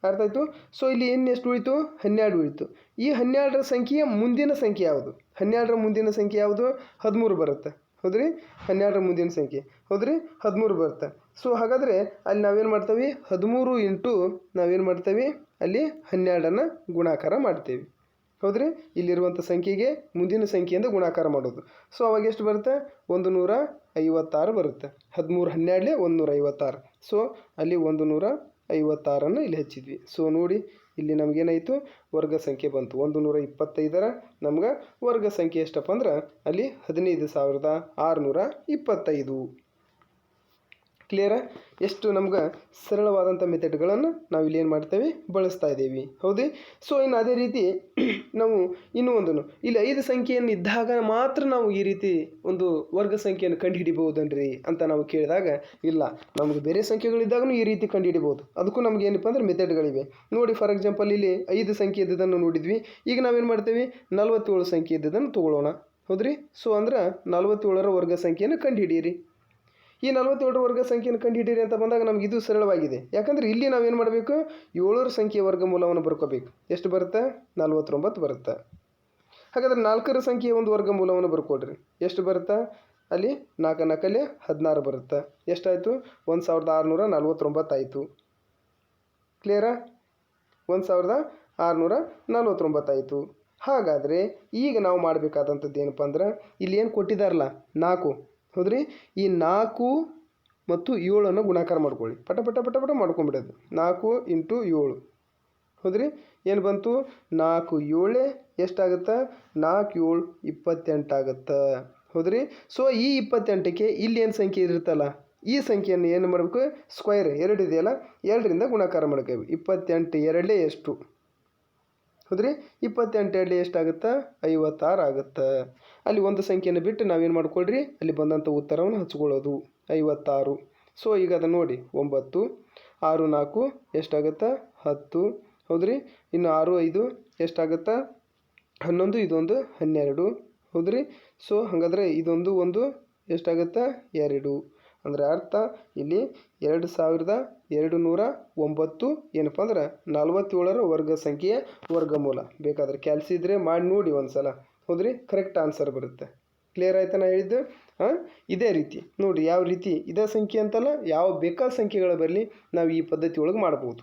ಅರ್ಥ ಆಯಿತು. ಸೊ ಇಲ್ಲಿ ಎಷ್ಟು ಉಳಿತು, 12 ಉಳಿತು. ಈ 12ರ ಸಂಖ್ಯೆಯ ಮುಂದಿನ ಸಂಖ್ಯೆ ಯಾವುದು, 12ರ ಮುಂದಿನ ಸಂಖ್ಯೆ ಯಾವುದು, 13 ಬರುತ್ತೆ. ಹೌದ್ರಿ. 12ರ ಮುಂದಿನ ಸಂಖ್ಯೆ ಹೌದ್ರಿ 13 ಬರುತ್ತೆ. ಸೊ ಹಾಗಾದರೆ ಅಲ್ಲಿ ನಾವೇನು ಮಾಡ್ತೀವಿ, 13 ಇಂಟು ನಾವೇನು ಮಾಡ್ತೀವಿ ಅಲ್ಲಿ 12ಅನ್ನು ಗುಣಾಕಾರ ಮಾಡ್ತೀವಿ. ಹೌದ್ರಿ. ಇಲ್ಲಿರುವಂಥ ಸಂಖ್ಯೆಗೆ ಮುಂದಿನ ಸಂಖ್ಯೆಯಿಂದ ಗುಣಾಕಾರ ಮಾಡೋದು. ಸೊ ಅವಾಗ ಎಷ್ಟು ಬರುತ್ತೆ, 156 ಬರುತ್ತೆ. 13 12 156. ಸೊ ಅಲ್ಲಿ 156ಅನ್ನು ಇಲ್ಲಿ ಹಚ್ಚಿದ್ವಿ. ಸೊ ನೋಡಿ ಇಲ್ಲಿ ನಮಗೇನಾಯಿತು, ವರ್ಗ ಸಂಖ್ಯೆ ಬಂತು. 125ರ ನಮ್ಗೆ ವರ್ಗ ಸಂಖ್ಯೆ ಎಷ್ಟಪ್ಪ ಅಂದ್ರೆ ಅಲ್ಲಿ 15,625. ಕ್ಲಿಯರಾ? ಎಷ್ಟು ನಮ್ಗೆ ಸರಳವಾದಂಥ ಮೆಥಡ್ಗಳನ್ನು ನಾವು ಇಲ್ಲಿ ಏನು ಮಾಡ್ತೇವೆ, ಬಳಸ್ತಾ ಇದ್ದೀವಿ. ಹೌದು. ಸೊ ಇನ್ನು ಅದೇ ರೀತಿ ನಾವು ಇನ್ನೂ ಒಂದನ್ನು ಇಲ್ಲಿ 5 ಸಂಖ್ಯೆಯನ್ನು ಇದ್ದಾಗ ಮಾತ್ರ ನಾವು ಈ ರೀತಿ ಒಂದು ವರ್ಗ ಸಂಖ್ಯೆಯನ್ನು ಕಂಡುಹಿಡಿಬಹುದನ್ರಿ ಅಂತ ನಾವು ಕೇಳಿದಾಗ, ಇಲ್ಲ, ನಮಗೆ ಬೇರೆ ಸಂಖ್ಯೆಗಳಿದ್ದಾಗೂ ಈ ರೀತಿ ಕಂಡುಹಿಡಿಬೋದು. ಅದಕ್ಕೂ ನಮ್ಗೆ ಏನಪ್ಪ ಅಂದ್ರೆ ಮೆಥಡ್ಗಳಿವೆ ನೋಡಿ. ಫಾರ್ ಎಕ್ಸಾಂಪಲ್ ಇಲ್ಲಿ 5 ಸಂಖ್ಯೆ ಇದ್ದದನ್ನು ನೋಡಿದ್ವಿ. ಈಗ ನಾವೇನು ಮಾಡ್ತೇವೆ, 47 ಸಂಖ್ಯೆ ಇದ್ದದನ್ನು ತೊಗೊಳ್ಳೋಣ. ಹೌದ್ರಿ. ಸೊ ಅಂದ್ರೆ 47ರ ವರ್ಗ ಸಂಖ್ಯೆಯನ್ನು ಕಂಡುಹಿಡಿಯಿರಿ. ಈ 47ರ ವರ್ಗ ಸಂಖ್ಯೆಯನ್ನು ಕಂಡುಹಿಡಿಯಿರಿ ಅಂತ ಬಂದಾಗ ನಮ್ಗೆ ಇದು ಸರಳವಾಗಿದೆ. ಯಾಕಂದರೆ ಇಲ್ಲಿ ನಾವೇನು ಮಾಡಬೇಕು, 7ರ ಸಂಖ್ಯೆಯ ವರ್ಗಮೂಲವನ್ನು ಬರ್ಕೋಬೇಕು. ಎಷ್ಟು ಬರುತ್ತೆ, 49 ಬರುತ್ತೆ. ಹಾಗಾದರೆ 4ರ ಸಂಖ್ಯೆಯ ಒಂದು ವರ್ಗಮೂಲವನ್ನು ಬರ್ಕೊಡ್ರಿ. ಎಷ್ಟು ಬರುತ್ತೆ, ಅಲ್ಲಿ 4 4 16 ಬರುತ್ತೆ. ಎಷ್ಟಾಯಿತು, 1649 ಆಯಿತು. ಕ್ಲಿಯರಾ? 1649 ಆಯಿತು. ಹಾಗಾದರೆ ಈಗ ನಾವು ಮಾಡಬೇಕಾದಂಥದ್ದು ಏನಪ್ಪ ಅಂದ್ರೆ, ಇಲ್ಲಿ ಏನು ಕೊಟ್ಟಿದ್ದಾರಲ್ಲ 4. ಹೌದ್ರಿ. ಈ 4 ಮತ್ತು 7ಅನ್ನು ಗುಣಾಕಾರ ಮಾಡ್ಕೊಳ್ಳಿ. ಪಟ ಪಟ ಪಟ ಪಟ ಮಾಡ್ಕೊಂಬಿಡೋದು. 4 ಇಂಟು 7. ಹೌದ್ರಿ. ಏನು ಬಂತು, 4 7 ಎಷ್ಟಾಗುತ್ತೆ, 4 7 28 ಆಗುತ್ತೆ. ಹೌದ್ರಿ. ಸೊ ಈ 28ಕ್ಕೆ ಇಲ್ಲಿ ಏನು ಸಂಖ್ಯೆ ಇರುತ್ತಲ್ಲ, ಈ ಸಂಖ್ಯೆಯನ್ನು ಏನು ಮಾಡಬೇಕು, ಸ್ಕ್ವೈರ್ 2 ಇದೆಯಲ್ಲ, 2ರಿಂದ ಗುಣಾಕಾರ ಮಾಡ್ಕೋಬೇಕು. 28 2 ಎಷ್ಟು, ಹೌದ್ರಿ. 28 2 ಎಷ್ಟಾಗುತ್ತೆ, 56 ಆಗುತ್ತೆ. ಅಲ್ಲಿ ಒಂದು ಸಂಖ್ಯೆಯನ್ನು ಬಿಟ್ಟು ನಾವೇನು ಮಾಡ್ಕೊಳ್ರಿ, ಅಲ್ಲಿ ಬಂದಂಥ ಉತ್ತರವನ್ನು ಹಚ್ಕೊಳ್ಳೋದು 56. ಸೊ ಈಗ ಅದನ್ನು ನೋಡಿ, 9 6 4 ಎಷ್ಟಾಗುತ್ತೆ, 10. ಹೌದ್ರಿ. ಇನ್ನು 6 5 ಎಷ್ಟಾಗುತ್ತೆ, 11. ಇದೊಂದು 12. ಹೌದ್ರಿ. ಸೊ ಹಾಗಾದರೆ ಇದೊಂದು ಒಂದು ಎಷ್ಟಾಗುತ್ತೆ, 2. ಅಂದರೆ ಅರ್ಥ ಇಲ್ಲಿ 2209 ಏನಪ್ಪ ಅಂದ್ರೆ 47ರ ವರ್ಗ ಸಂಖ್ಯೆಯ ವರ್ಗಮೂಲ. ಬೇಕಾದರೆ ಕ್ಯಾಲ್ಸಿದ್ರೆ ಮಾಡಿ ನೋಡಿ ಒಂದು ಸಲ. ಹೌದ್ರಿ. ಕರೆಕ್ಟ್ ಆನ್ಸರ್ ಬರುತ್ತೆ. ಕ್ಲಿಯರ್ ಆಯ್ತಾ ನಾ ಹೇಳಿದ್ದು? ಇದೇ ರೀತಿ ನೋಡಿ, ಯಾವ ರೀತಿ ಇದೇ ಸಂಖ್ಯೆ ಅಂತಲ್ಲ, ಯಾವ ಬೇಕಾದ ಸಂಖ್ಯೆಗಳ ಬರಲಿ ನಾವು ಈ ಪದ್ಧತಿ ಒಳಗೆ ಮಾಡ್ಬೋದು.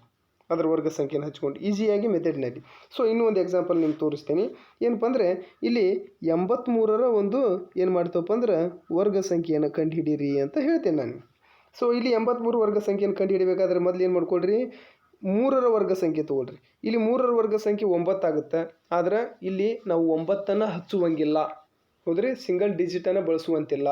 ಅದರ ವರ್ಗ ಸಂಖ್ಯೆನ ಹಚ್ಕೊಂಡು ಈಸಿಯಾಗಿ ಮೆಥಡ್ನಲ್ಲಿ. ಸೊ ಇನ್ನೂ ಒಂದು ಎಕ್ಸಾಂಪಲ್ ನಿಮ್ಗೆ ತೋರಿಸ್ತೀನಿ. ಏನಪ್ಪ ಅಂದರೆ ಇಲ್ಲಿ 83ರ ಒಂದು ಏನು ಮಾಡ್ತವಪ್ಪ ಅಂದ್ರೆ ವರ್ಗ ಸಂಖ್ಯೆಯನ್ನು ಕಂಡುಹಿಡೀರಿ ಅಂತ ಹೇಳ್ತೇನೆ ನಾನು. ಸೊ ಇಲ್ಲಿ 83 ವರ್ಗ ಸಂಖ್ಯೆಯನ್ನು ಕಂಡುಹಿಡಿಬೇಕಾದ್ರೆ ಮೊದಲು ಏನು ಮಾಡ್ಕೊಳ್ರಿ, 3ರ ವರ್ಗ ಸಂಖ್ಯೆ ತೊಗೊಳ್ರಿ. ಇಲ್ಲಿ 3ರ ವರ್ಗ ಸಂಖ್ಯೆ 9 ಆಗುತ್ತೆ. ಆದರೆ ಇಲ್ಲಿ ನಾವು 9ಅನ್ನು ಹಚ್ಚುವಂಗಿಲ್ಲ. ಹೌದ್ರಿ. ಸಿಂಗಲ್ ಡಿಜಿಟನ್ನು ಬಳಸುವಂತಿಲ್ಲ,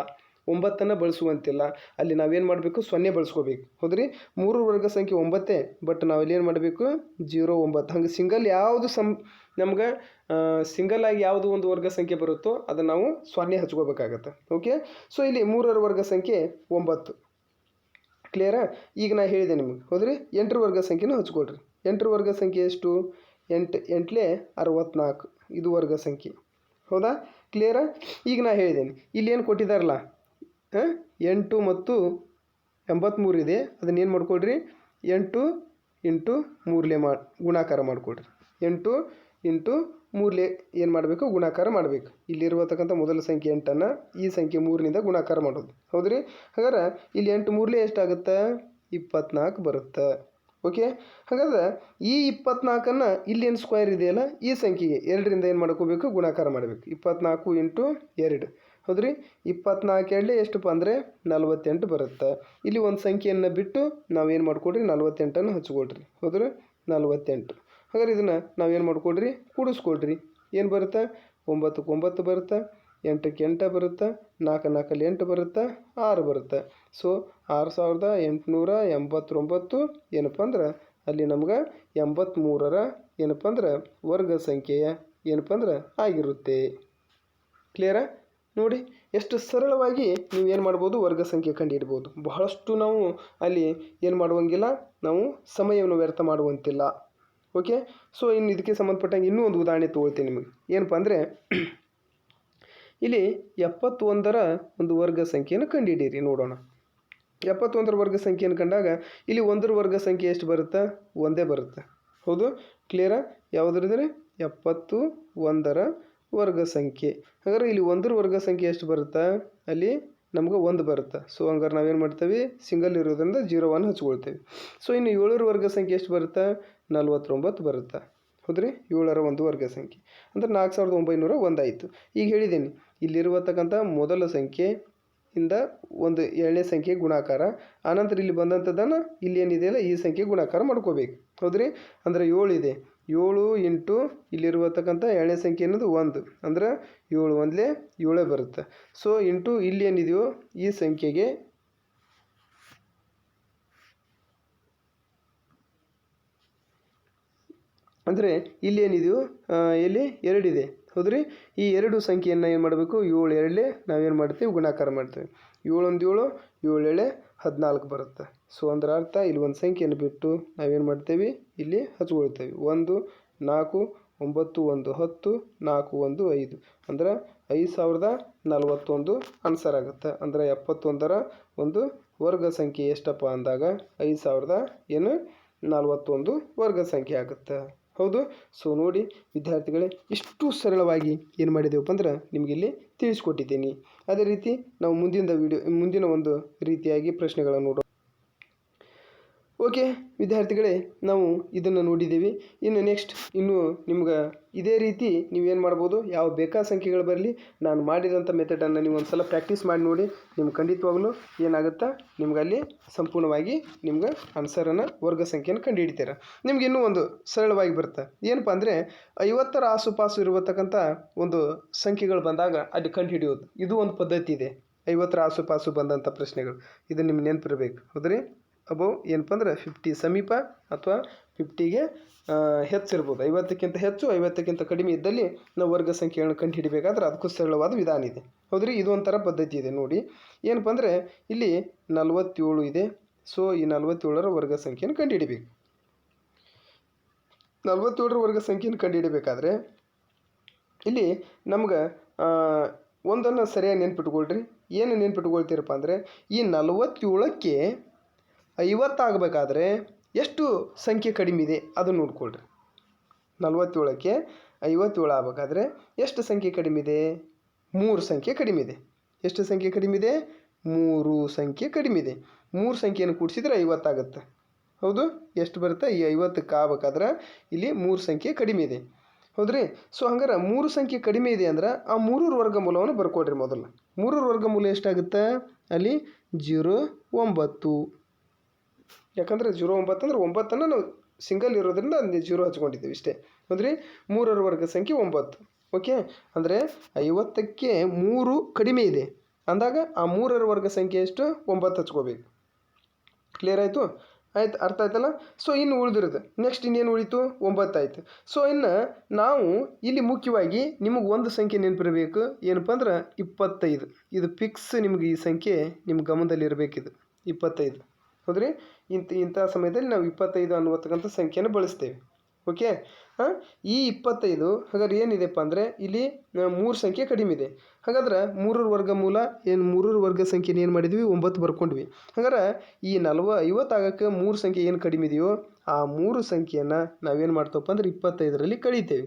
9ಅನ್ನು ಬಳಸುವಂತಿಲ್ಲ. ಅಲ್ಲಿ ನಾವೇನು ಮಾಡಬೇಕು, 0 ಬಳಸ್ಕೋಬೇಕು. ಹೌದ್ರಿ. 3 ವರ್ಗ ಸಂಖ್ಯೆ 9, ಬಟ್ ನಾವಿಲ್ಲಿ ಏನು ಮಾಡಬೇಕು, 0 9. ಹಂಗೆ ಸಿಂಗಲ್ ಯಾವುದು ನಮ್ಗೆ ಸಿಂಗಲ್ಲಾಗಿ ಯಾವುದು ಒಂದು ವರ್ಗ ಸಂಖ್ಯೆ ಬರುತ್ತೋ ಅದನ್ನು ನಾವು 0 ಹಚ್ಕೋಬೇಕಾಗತ್ತೆ. ಓಕೆ. ಸೊ ಇಲ್ಲಿ 3ರ ವರ್ಗ ಸಂಖ್ಯೆ 9. ಕ್ಲಿಯರಾ? ಈಗ ನಾ ಹೇಳಿದೆ ನಿಮಗೆ. ಹೌದ್ರಿ. 8ರ ವರ್ಗ ಸಂಖ್ಯೆನೂ ಹಚ್ಕೊಳ್ರಿ. 8ರ ವರ್ಗ ಸಂಖ್ಯೆ ಎಷ್ಟು, 8 8 64. ಇದು ವರ್ಗ ಸಂಖ್ಯೆ. ಹೌದಾ? ಕ್ಲಿಯರಾ? ಈಗ ನಾ ಹೇಳಿದ್ದೇನೆ, ಇಲ್ಲಿ ಏನು ಕೊಟ್ಟಿದ್ದಾರಲ್ಲ 8 ಮತ್ತು 83 ಇದೆ. ಅದನ್ನ ಏನು ಮಾಡ್ಕೊಳ್ರಿ, 8 ಇಂಟು 3 ಗುಣಾಕಾರ ಮಾಡಿಕೊಡ್ರಿ. 8 ಇಂಟು 3 ಏನು ಮಾಡಬೇಕು, ಗುಣಾಕಾರ ಮಾಡಬೇಕು. ಇಲ್ಲಿರುವತಕ್ಕಂಥ ಮೊದಲ ಸಂಖ್ಯೆ 8ಅನ್ನು ಈ ಸಂಖ್ಯೆ 3ನಿಂದ ಗುಣಾಕಾರ ಮಾಡೋದು. ಹೌದ್ರಿ. ಹಾಗಾದ್ರೆ ಇಲ್ಲಿ 8 3 ಎಷ್ಟಾಗುತ್ತೆ, 24 ಬರುತ್ತೆ. ಓಕೆ. ಹಾಗಾದ್ರೆ ಈ 24ಅನ್ನು ಇಲ್ಲೇನು ಸ್ಕ್ವೈರ್ ಇದೆಯಲ್ಲ ಈ ಸಂಖ್ಯೆಗೆ 2ರಿಂದ ಏನು ಮಾಡ್ಕೋಬೇಕು, ಗುಣಾಕಾರ ಮಾಡಬೇಕು. 24 ಇಂಟು 2. ಹೌದ್ರಿ. 24 2 ಎಷ್ಟಪ್ಪ ಅಂದರೆ 48 ಬರುತ್ತೆ. ಇಲ್ಲಿ ಒಂದು ಸಂಖ್ಯೆಯನ್ನು ಬಿಟ್ಟು ನಾವೇನು ಮಾಡ್ಕೊಡ್ರಿ, 48ಅನ್ನು ಹಚ್ಕೊಳ್ರಿ. ಹೌದ್ರಿ. 48. ಹಾಗಾದ್ರೆ ಇದನ್ನು ನಾವೇನು ಮಾಡ್ಕೊಡ್ರಿ, ಕೂಡಿಸ್ಕೊಳ್ರಿ. ಏನು ಬರುತ್ತೆ, 9 9 ಬರುತ್ತೆ. ಎಂಟಕ್ಕೆ 8 ಬರುತ್ತೆ, 4 4 8 ಬರುತ್ತೆ, 6 ಬರುತ್ತೆ. ಸೊ 6889 ಏನಪ್ಪ ಅಂದ್ರೆ ಅಲ್ಲಿ ನಮ್ಗೆ 83ರ ಏನಪ್ಪ ಅಂದ್ರೆ ವರ್ಗ ಸಂಖ್ಯೆಯ ಏನಪ್ಪ ಅಂದ್ರೆ ಆಗಿರುತ್ತೆ. ಕ್ಲಿಯರಾ? ನೋಡಿ ಎಷ್ಟು ಸರಳವಾಗಿ ನೀವು ಏನು ಮಾಡ್ಬೋದು, ವರ್ಗ ಸಂಖ್ಯೆ ಕಂಡುಹಿಡ್ಬೋದು. ಬಹಳಷ್ಟು ನಾವು ಅಲ್ಲಿ ಏನು ಮಾಡುವಂಗಿಲ್ಲ, ನಾವು ಸಮಯವನ್ನು ವ್ಯರ್ಥ ಮಾಡುವಂತಿಲ್ಲ. ಓಕೆ. ಸೊ ಇನ್ನು ಇದಕ್ಕೆ ಸಂಬಂಧಪಟ್ಟಂಗೆ ಇನ್ನೂ ಒಂದು ಉದಾಹರಣೆ ತೊಗೊಳ್ತೀನಿ ನಿಮಗೆ. ಏನಪ್ಪ ಅಂದರೆ ಇಲ್ಲಿ 71ರ ಒಂದು ವರ್ಗ ಸಂಖ್ಯೆಯನ್ನು ಕಂಡುಹಿಡೀರಿ ನೋಡೋಣ. 71ರ ವರ್ಗ ಸಂಖ್ಯೆಯನ್ನು ಕಂಡಾಗ ಇಲ್ಲಿ 1ರ ವರ್ಗ ಸಂಖ್ಯೆ ಎಷ್ಟು ಬರುತ್ತೆ? ಒಂದೇ ಬರುತ್ತೆ. ಹೌದು, ಕ್ಲಿಯರಾ? ಯಾವುದ್ರಿದ್ರೆ 71ರ ವರ್ಗ ಸಂಖ್ಯೆ. ಹಾಗಾದ್ರೆ ಇಲ್ಲಿ 1ರ ವರ್ಗ ಸಂಖ್ಯೆ ಎಷ್ಟು ಬರುತ್ತೆ? ಅಲ್ಲಿ ನಮ್ಗೆ 1 ಬರುತ್ತೆ. ಸೊ ಹಂಗಾರೆ ನಾವೇನು ಮಾಡ್ತೀವಿ, ಸಿಂಗಲ್ ಇರೋದ್ರಿಂದ 0 ಹಚ್ಕೊಳ್ತೇವೆ. ಸೊ ಇನ್ನು 7ರ ವರ್ಗ ಸಂಖ್ಯೆ ಎಷ್ಟು ಬರುತ್ತೆ? 49 ಬರುತ್ತೆ. ಹೌದ್ರಿ, 7ರ ಒಂದು ವರ್ಗ ಸಂಖ್ಯೆ ಅಂದರೆ 4901 ಆಯಿತು. ಈಗ ಹೇಳಿದ್ದೀನಿ ಇಲ್ಲಿರುವತಕ್ಕಂಥ ಮೊದಲ ಸಂಖ್ಯೆ ಇಂದ ಒಂದು ಎರಡನೇ ಸಂಖ್ಯೆ ಗುಣಾಕಾರ, ಆನಂತರ ಇಲ್ಲಿ ಬಂದಂಥದ್ದನ್ನು ಇಲ್ಲಿ ಏನಿದೆಯಲ್ಲ ಈ ಸಂಖ್ಯೆ ಗುಣಾಕಾರ ಮಾಡ್ಕೋಬೇಕು. ಹೌದ್ರಿ, ಅಂದರೆ 7 ಇದೆ, 7 ಇಂಟು ಇಲ್ಲಿರುವತಕ್ಕಂಥ ಎರಡನೇ ಸಂಖ್ಯೆ ಅನ್ನೋದು 1 ಅಂದ್ರೆ 7 1 7 ಬರುತ್ತೆ. ಸೊ ಇಂಟು ಇಲ್ಲಿ ಏನಿದೆಯೋ ಈ ಸಂಖ್ಯೆಗೆ ಅಂದರೆ ಇಲ್ಲಿ ಏನಿದೆಯೋ ಇಲ್ಲಿ 2 ಇದೆ. ಹೌದ್ರಿ, ಈ 2 ಸಂಖ್ಯೆಯನ್ನು ಏನು ಮಾಡಬೇಕು, 7 2 ನಾವೇನು ಮಾಡ್ತೀವಿ, ಗುಣಾಕಾರ ಮಾಡ್ತೀವಿ. 7 1 7 7 7 14 ಬರುತ್ತೆ. ಸೊ ಅಂದ್ರೆ ಅರ್ಥ ಇಲ್ಲಿ ಒಂದು ಸಂಖ್ಯೆಯನ್ನು ಬಿಟ್ಟು ನಾವೇನು ಮಾಡ್ತೇವೆ, ಇಲ್ಲಿ ಹಚ್ಕೊಳ್ತೇವೆ. 1 4 9 1 10 4 1 5 ಅಂದ್ರೆ 5041 ಆನ್ಸರ್ ಆಗುತ್ತೆ. ಅಂದರೆ 71ರ ಒಂದು ವರ್ಗ ಸಂಖ್ಯೆ ಎಷ್ಟಪ್ಪ ಅಂದಾಗ 5041 ವರ್ಗ ಸಂಖ್ಯೆ ಆಗುತ್ತೆ. ಹೌದು. ಸೊ ನೋಡಿ ವಿದ್ಯಾರ್ಥಿಗಳೇ, ಇಷ್ಟು ಸರಳವಾಗಿ ಏನು ಮಾಡಿದ್ದೇವಪ್ಪ ಅಂದ್ರೆ ನಿಮಗೆ ಇಲ್ಲಿ ತಿಳಿಸ್ಕೊಟ್ಟಿದ್ದೀನಿ. ಅದೇ ರೀತಿ ನಾವು ಮುಂದಿನ ಒಂದು ರೀತಿಯಾಗಿ ಪ್ರಶ್ನೆಗಳನ್ನು ನೋಡೋಣ. ಓಕೆ ವಿದ್ಯಾರ್ಥಿಗಳೇ, ನಾವು ಇದನ್ನು ನೋಡಿದ್ದೀವಿ. ಇನ್ನು ನೆಕ್ಸ್ಟ್ ನಿಮ್ಗೆ ಇದೇ ರೀತಿ ನೀವೇನು ಮಾಡ್ಬೋದು, ಯಾವ ಬೇಕಾದ ಸಂಖ್ಯೆಗಳು ಬರಲಿ, ನಾನು ಮಾಡಿದಂಥ ಮೆಥಡನ್ನು ನೀವು ಒಂದು ಸಲ ಪ್ರಾಕ್ಟೀಸ್ ಮಾಡಿ ನೋಡಿ. ನಿಮ್ಗೆ ಖಂಡಿತವಾಗ್ಲೂ ಏನಾಗುತ್ತಾ, ನಿಮ್ಗೆ ಅಲ್ಲಿ ಸಂಪೂರ್ಣವಾಗಿ ನಿಮ್ಗೆ ಆನ್ಸರನ್ನು ವರ್ಗ ಸಂಖ್ಯೆಯನ್ನು ಕಂಡುಹಿಡಿತೀರ. ನಿಮ್ಗೆ ಇನ್ನೂ ಒಂದು ಸರಳವಾಗಿ ಬರುತ್ತೆ. ಏನಪ್ಪ ಅಂದರೆ 50ರ ಆಸುಪಾಸು ಇರತಕ್ಕಂಥ ಒಂದು ಸಂಖ್ಯೆಗಳು ಬಂದಾಗ ಅಲ್ಲಿ ಕಂಡುಹಿಡಿಯೋದು, ಇದು ಒಂದು ಪದ್ಧತಿ ಇದೆ. 50ರ ಆಸುಪಾಸು ಬಂದಂಥ ಪ್ರಶ್ನೆಗಳು ಇದು ನಿಮ್ಗೆ ನೆನಪಿರಬೇಕು. ಹೌದ್ರಿ, ಅಬೌವ್ ಏನಪ್ಪ ಅಂದ್ರೆ 50 ಸಮೀಪ ಅಥವಾ 50ಗೆ ಹೆಚ್ಚಿರ್ಬೋದು. 50ಕ್ಕಿಂತ ಹೆಚ್ಚು 50ಕ್ಕಿಂತ ಕಡಿಮೆ ಇದ್ದಲ್ಲಿ ನಾವು ವರ್ಗ ಸಂಖ್ಯೆಗಳನ್ನು ಕಂಡುಹಿಡಿಬೇಕಾದ್ರೆ ಅದಕ್ಕೂ ಸರಳವಾದ ವಿಧಾನ ಇದೆ. ಹೌದ್ರಿ, ಇದು ಒಂಥರ ಪದ್ಧತಿ ಇದೆ ನೋಡಿ. ಏನಪ್ಪ ಅಂದರೆ ಇಲ್ಲಿ 47 ಇದೆ. ಸೊ ಈ 47ರ ವರ್ಗ ಸಂಖ್ಯೆಯನ್ನು ಕಂಡುಹಿಡಿಬೇಕು. 47ರ ವರ್ಗ ಸಂಖ್ಯೆಯನ್ನು ಕಂಡುಹಿಡಬೇಕಾದ್ರೆ ಇಲ್ಲಿ ನಮ್ಗೆ ಒಂದನ್ನು ಸರಿಯಾಗಿ ನೆನ್ಪಿಟ್ಕೊಳ್ರಿ. ಏನು ನೆನ್ಪಿಟ್ಕೊಳ್ತೀರಪ್ಪ ಅಂದರೆ ಈ 47ಕ್ಕೆ 50 ಆಗಬೇಕಾದ್ರೆ ಎಷ್ಟು ಸಂಖ್ಯೆ ಕಡಿಮೆ ಇದೆ ಅದನ್ನು ನೋಡ್ಕೊಳ್ರಿ. 47ಕ್ಕೆ 57 ಆಗಬೇಕಾದ್ರೆ ಎಷ್ಟು ಸಂಖ್ಯೆ ಕಡಿಮೆ ಇದೆ? 3 ಸಂಖ್ಯೆ ಕಡಿಮೆ ಇದೆ. ಎಷ್ಟು ಸಂಖ್ಯೆ ಕಡಿಮೆ ಇದೆ? 3 ಸಂಖ್ಯೆ ಕಡಿಮೆ ಇದೆ. 3 ಸಂಖ್ಯೆಯನ್ನು ಕೂಡಿಸಿದ್ರೆ 50 ಆಗುತ್ತೆ. ಹೌದು, ಎಷ್ಟು ಬರುತ್ತೆ? ಈ 50ಕ್ಕೆ ಆಗಬೇಕಾದ್ರೆ ಇಲ್ಲಿ 3 ಸಂಖ್ಯೆ ಕಡಿಮೆ ಇದೆ. ಹೌದ್ರಿ. ಸೊ ಹಂಗಾರೆ 3 ಸಂಖ್ಯೆ ಕಡಿಮೆ ಇದೆ ಅಂದ್ರೆ ಆ 3ರ ವರ್ಗಮೂಲವನ್ನು ಬರ್ಕೊಡ್ರಿ. ಮೊದಲು 3ರ ವರ್ಗಮೂಲ ಎಷ್ಟಾಗುತ್ತೆ? ಅಲ್ಲಿ 0 9. ಯಾಕಂದರೆ 0 9 ಅಂದರೆ 9ನ್ನು ನಾವು ಸಿಂಗಲ್ ಇರೋದ್ರಿಂದ ಅಲ್ಲಿ 0 ಹಚ್ಕೊಂಡಿದ್ದೀವಿ ಇಷ್ಟೇ. ಹೌದ್ರಿ, 3ರ ವರ್ಗ ಸಂಖ್ಯೆ 9. ಓಕೆ, ಅಂದರೆ 50ಕ್ಕೆ 3 ಕಡಿಮೆ ಇದೆ ಅಂದಾಗ ಆ 3ರ ವರ್ಗ ಸಂಖ್ಯೆ ಎಷ್ಟು? 9 ಹಚ್ಕೋಬೇಕು. ಕ್ಲಿಯರ್ ಆಯಿತು? ಆಯ್ತು, ಅರ್ಥ ಆಯ್ತಲ್ಲ? ಸೊ ಇನ್ನು ಉಳಿದಿರುತ್ತೆ. ನೆಕ್ಸ್ಟ್ ಇನ್ನೇನು ಉಳಿತು? 9 ಆಯಿತು. ಸೊ ಇನ್ನು ನಾವು ಇಲ್ಲಿ ಮುಖ್ಯವಾಗಿ ನಿಮಗೆ ಒಂದು ಸಂಖ್ಯೆ ನೆನಪಿರಬೇಕು. ಏನಪ್ಪ ಅಂದ್ರೆ 25. ಇದು ಫಿಕ್ಸ್, ನಿಮ್ಗೆ ಈ ಸಂಖ್ಯೆ ನಿಮ್ಮ ಗಮನದಲ್ಲಿ ಇರಬೇಕಿದು 25. ಹೌದ್ರಿ, ಇಂಥ ಸಮಯದಲ್ಲಿ ನಾವು 25 ಅನ್ನುವತಕ್ಕಂಥ ಸಂಖ್ಯೆಯನ್ನು ಬಳಸ್ತೇವೆ. ಓಕೆ. ಈ 25 ಹಾಗಾದ್ರೆ ಏನಿದೆಪ್ಪ ಅಂದರೆ ಇಲ್ಲಿ 3 ಸಂಖ್ಯೆ ಕಡಿಮೆ ಇದೆ. ಹಾಗಾದ್ರೆ 3ರ ವರ್ಗಮೂಲ ಏನು, 3ರ ವರ್ಗ ಸಂಖ್ಯೆನ ಏನು ಮಾಡಿದ್ವಿ? 9 ಬರ್ಕೊಂಡ್ವಿ. ಹಾಗಾದ್ರೆ ಈ 50 ಆಗೋಕ್ಕೆ 3 ಸಂಖ್ಯೆ ಏನು ಕಡಿಮೆ ಇದೆಯೋ ಆ 3 ಸಂಖ್ಯೆಯನ್ನು ನಾವೇನು ಮಾಡ್ತೇವಪ್ಪ ಅಂದ್ರೆ 25ರಲ್ಲಿ ಕಳೀತೇವೆ.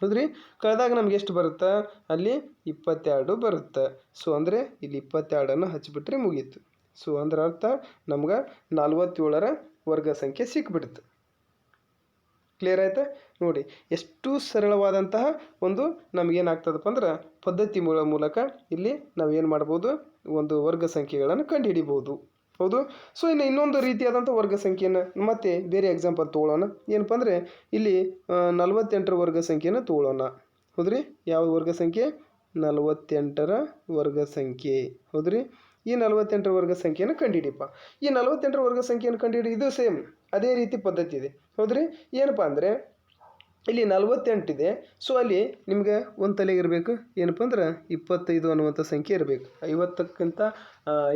ಹೌದ್ರಿ, ಕಳೆದಾಗ ನಮ್ಗೆ ಎಷ್ಟು ಬರುತ್ತೆ? ಅಲ್ಲಿ 22 ಬರುತ್ತೆ. ಸೊ ಅಂದರೆ ಇಲ್ಲಿ 22ಅನ್ನು ಹಚ್ಚಿಬಿಟ್ರೆ ಮುಗೀತು. ಸೊ ಅಂದ್ರೆ ಅರ್ಥ ನಮ್ಗೆ 47ರ ವರ್ಗ ಸಂಖ್ಯೆ ಸಿಕ್ಬಿಡುತ್ತೆ. ಕ್ಲಿಯರ್ ಆಯ್ತಾ? ನೋಡಿ ಎಷ್ಟು ಸರಳವಾದಂತಹ ಒಂದು ನಮಗೇನಾಗ್ತದಪ್ಪ ಅಂದ್ರೆ ಪದ್ಧತಿ ಮೂಲಕ ಇಲ್ಲಿ ನಾವೇನು ಮಾಡ್ಬೋದು, ಒಂದು ವರ್ಗ ಸಂಖ್ಯೆಗಳನ್ನು ಕಂಡುಹಿಡಿಬೋದು. ಹೌದು. ಸೊ ಇನ್ನೊಂದು ರೀತಿಯಾದಂಥ ವರ್ಗ ಸಂಖ್ಯೆಯನ್ನು ಮತ್ತೆ ಬೇರೆ ಎಕ್ಸಾಂಪಲ್ ತೊಗೊಳ್ಳೋಣ. ಏನಪ್ಪ ಅಂದರೆ ಇಲ್ಲಿ 48ರ ವರ್ಗ ಸಂಖ್ಯೆಯನ್ನು ತೊಗೊಳ್ಳೋಣ. ಹೌದ್ರಿ, ಯಾವ ವರ್ಗ ಸಂಖ್ಯೆ? 48ರ ವರ್ಗ ಸಂಖ್ಯೆ. ಹೌದ್ರಿ, ಈ 48ರ ವರ್ಗ ಸಂಖ್ಯೆಯನ್ನು ಕಂಡುಹಿಡಿಯಪ್ಪ. ಈ 48ರ ವರ್ಗ ಸಂಖ್ಯೆಯನ್ನು ಕಂಡುಹಿಡಿ, ಇದು ಸೇಮ್ ಅದೇ ರೀತಿ ಪದ್ಧತಿ ಇದೆ. ಹೌದ್ರಿ, ಏನಪ್ಪ ಅಂದರೆ ಇಲ್ಲಿ 48 ಇದೆ. ಸೊ ಅಲ್ಲಿ ನಿಮ್ಗೆ ಒಂದು ತಲೆಗೆ ಇರಬೇಕು ಏನಪ್ಪ ಅಂದ್ರೆ 25 ಅನ್ನುವಂಥ ಸಂಖ್ಯೆ ಇರಬೇಕು. 50ಕ್ಕಿಂತ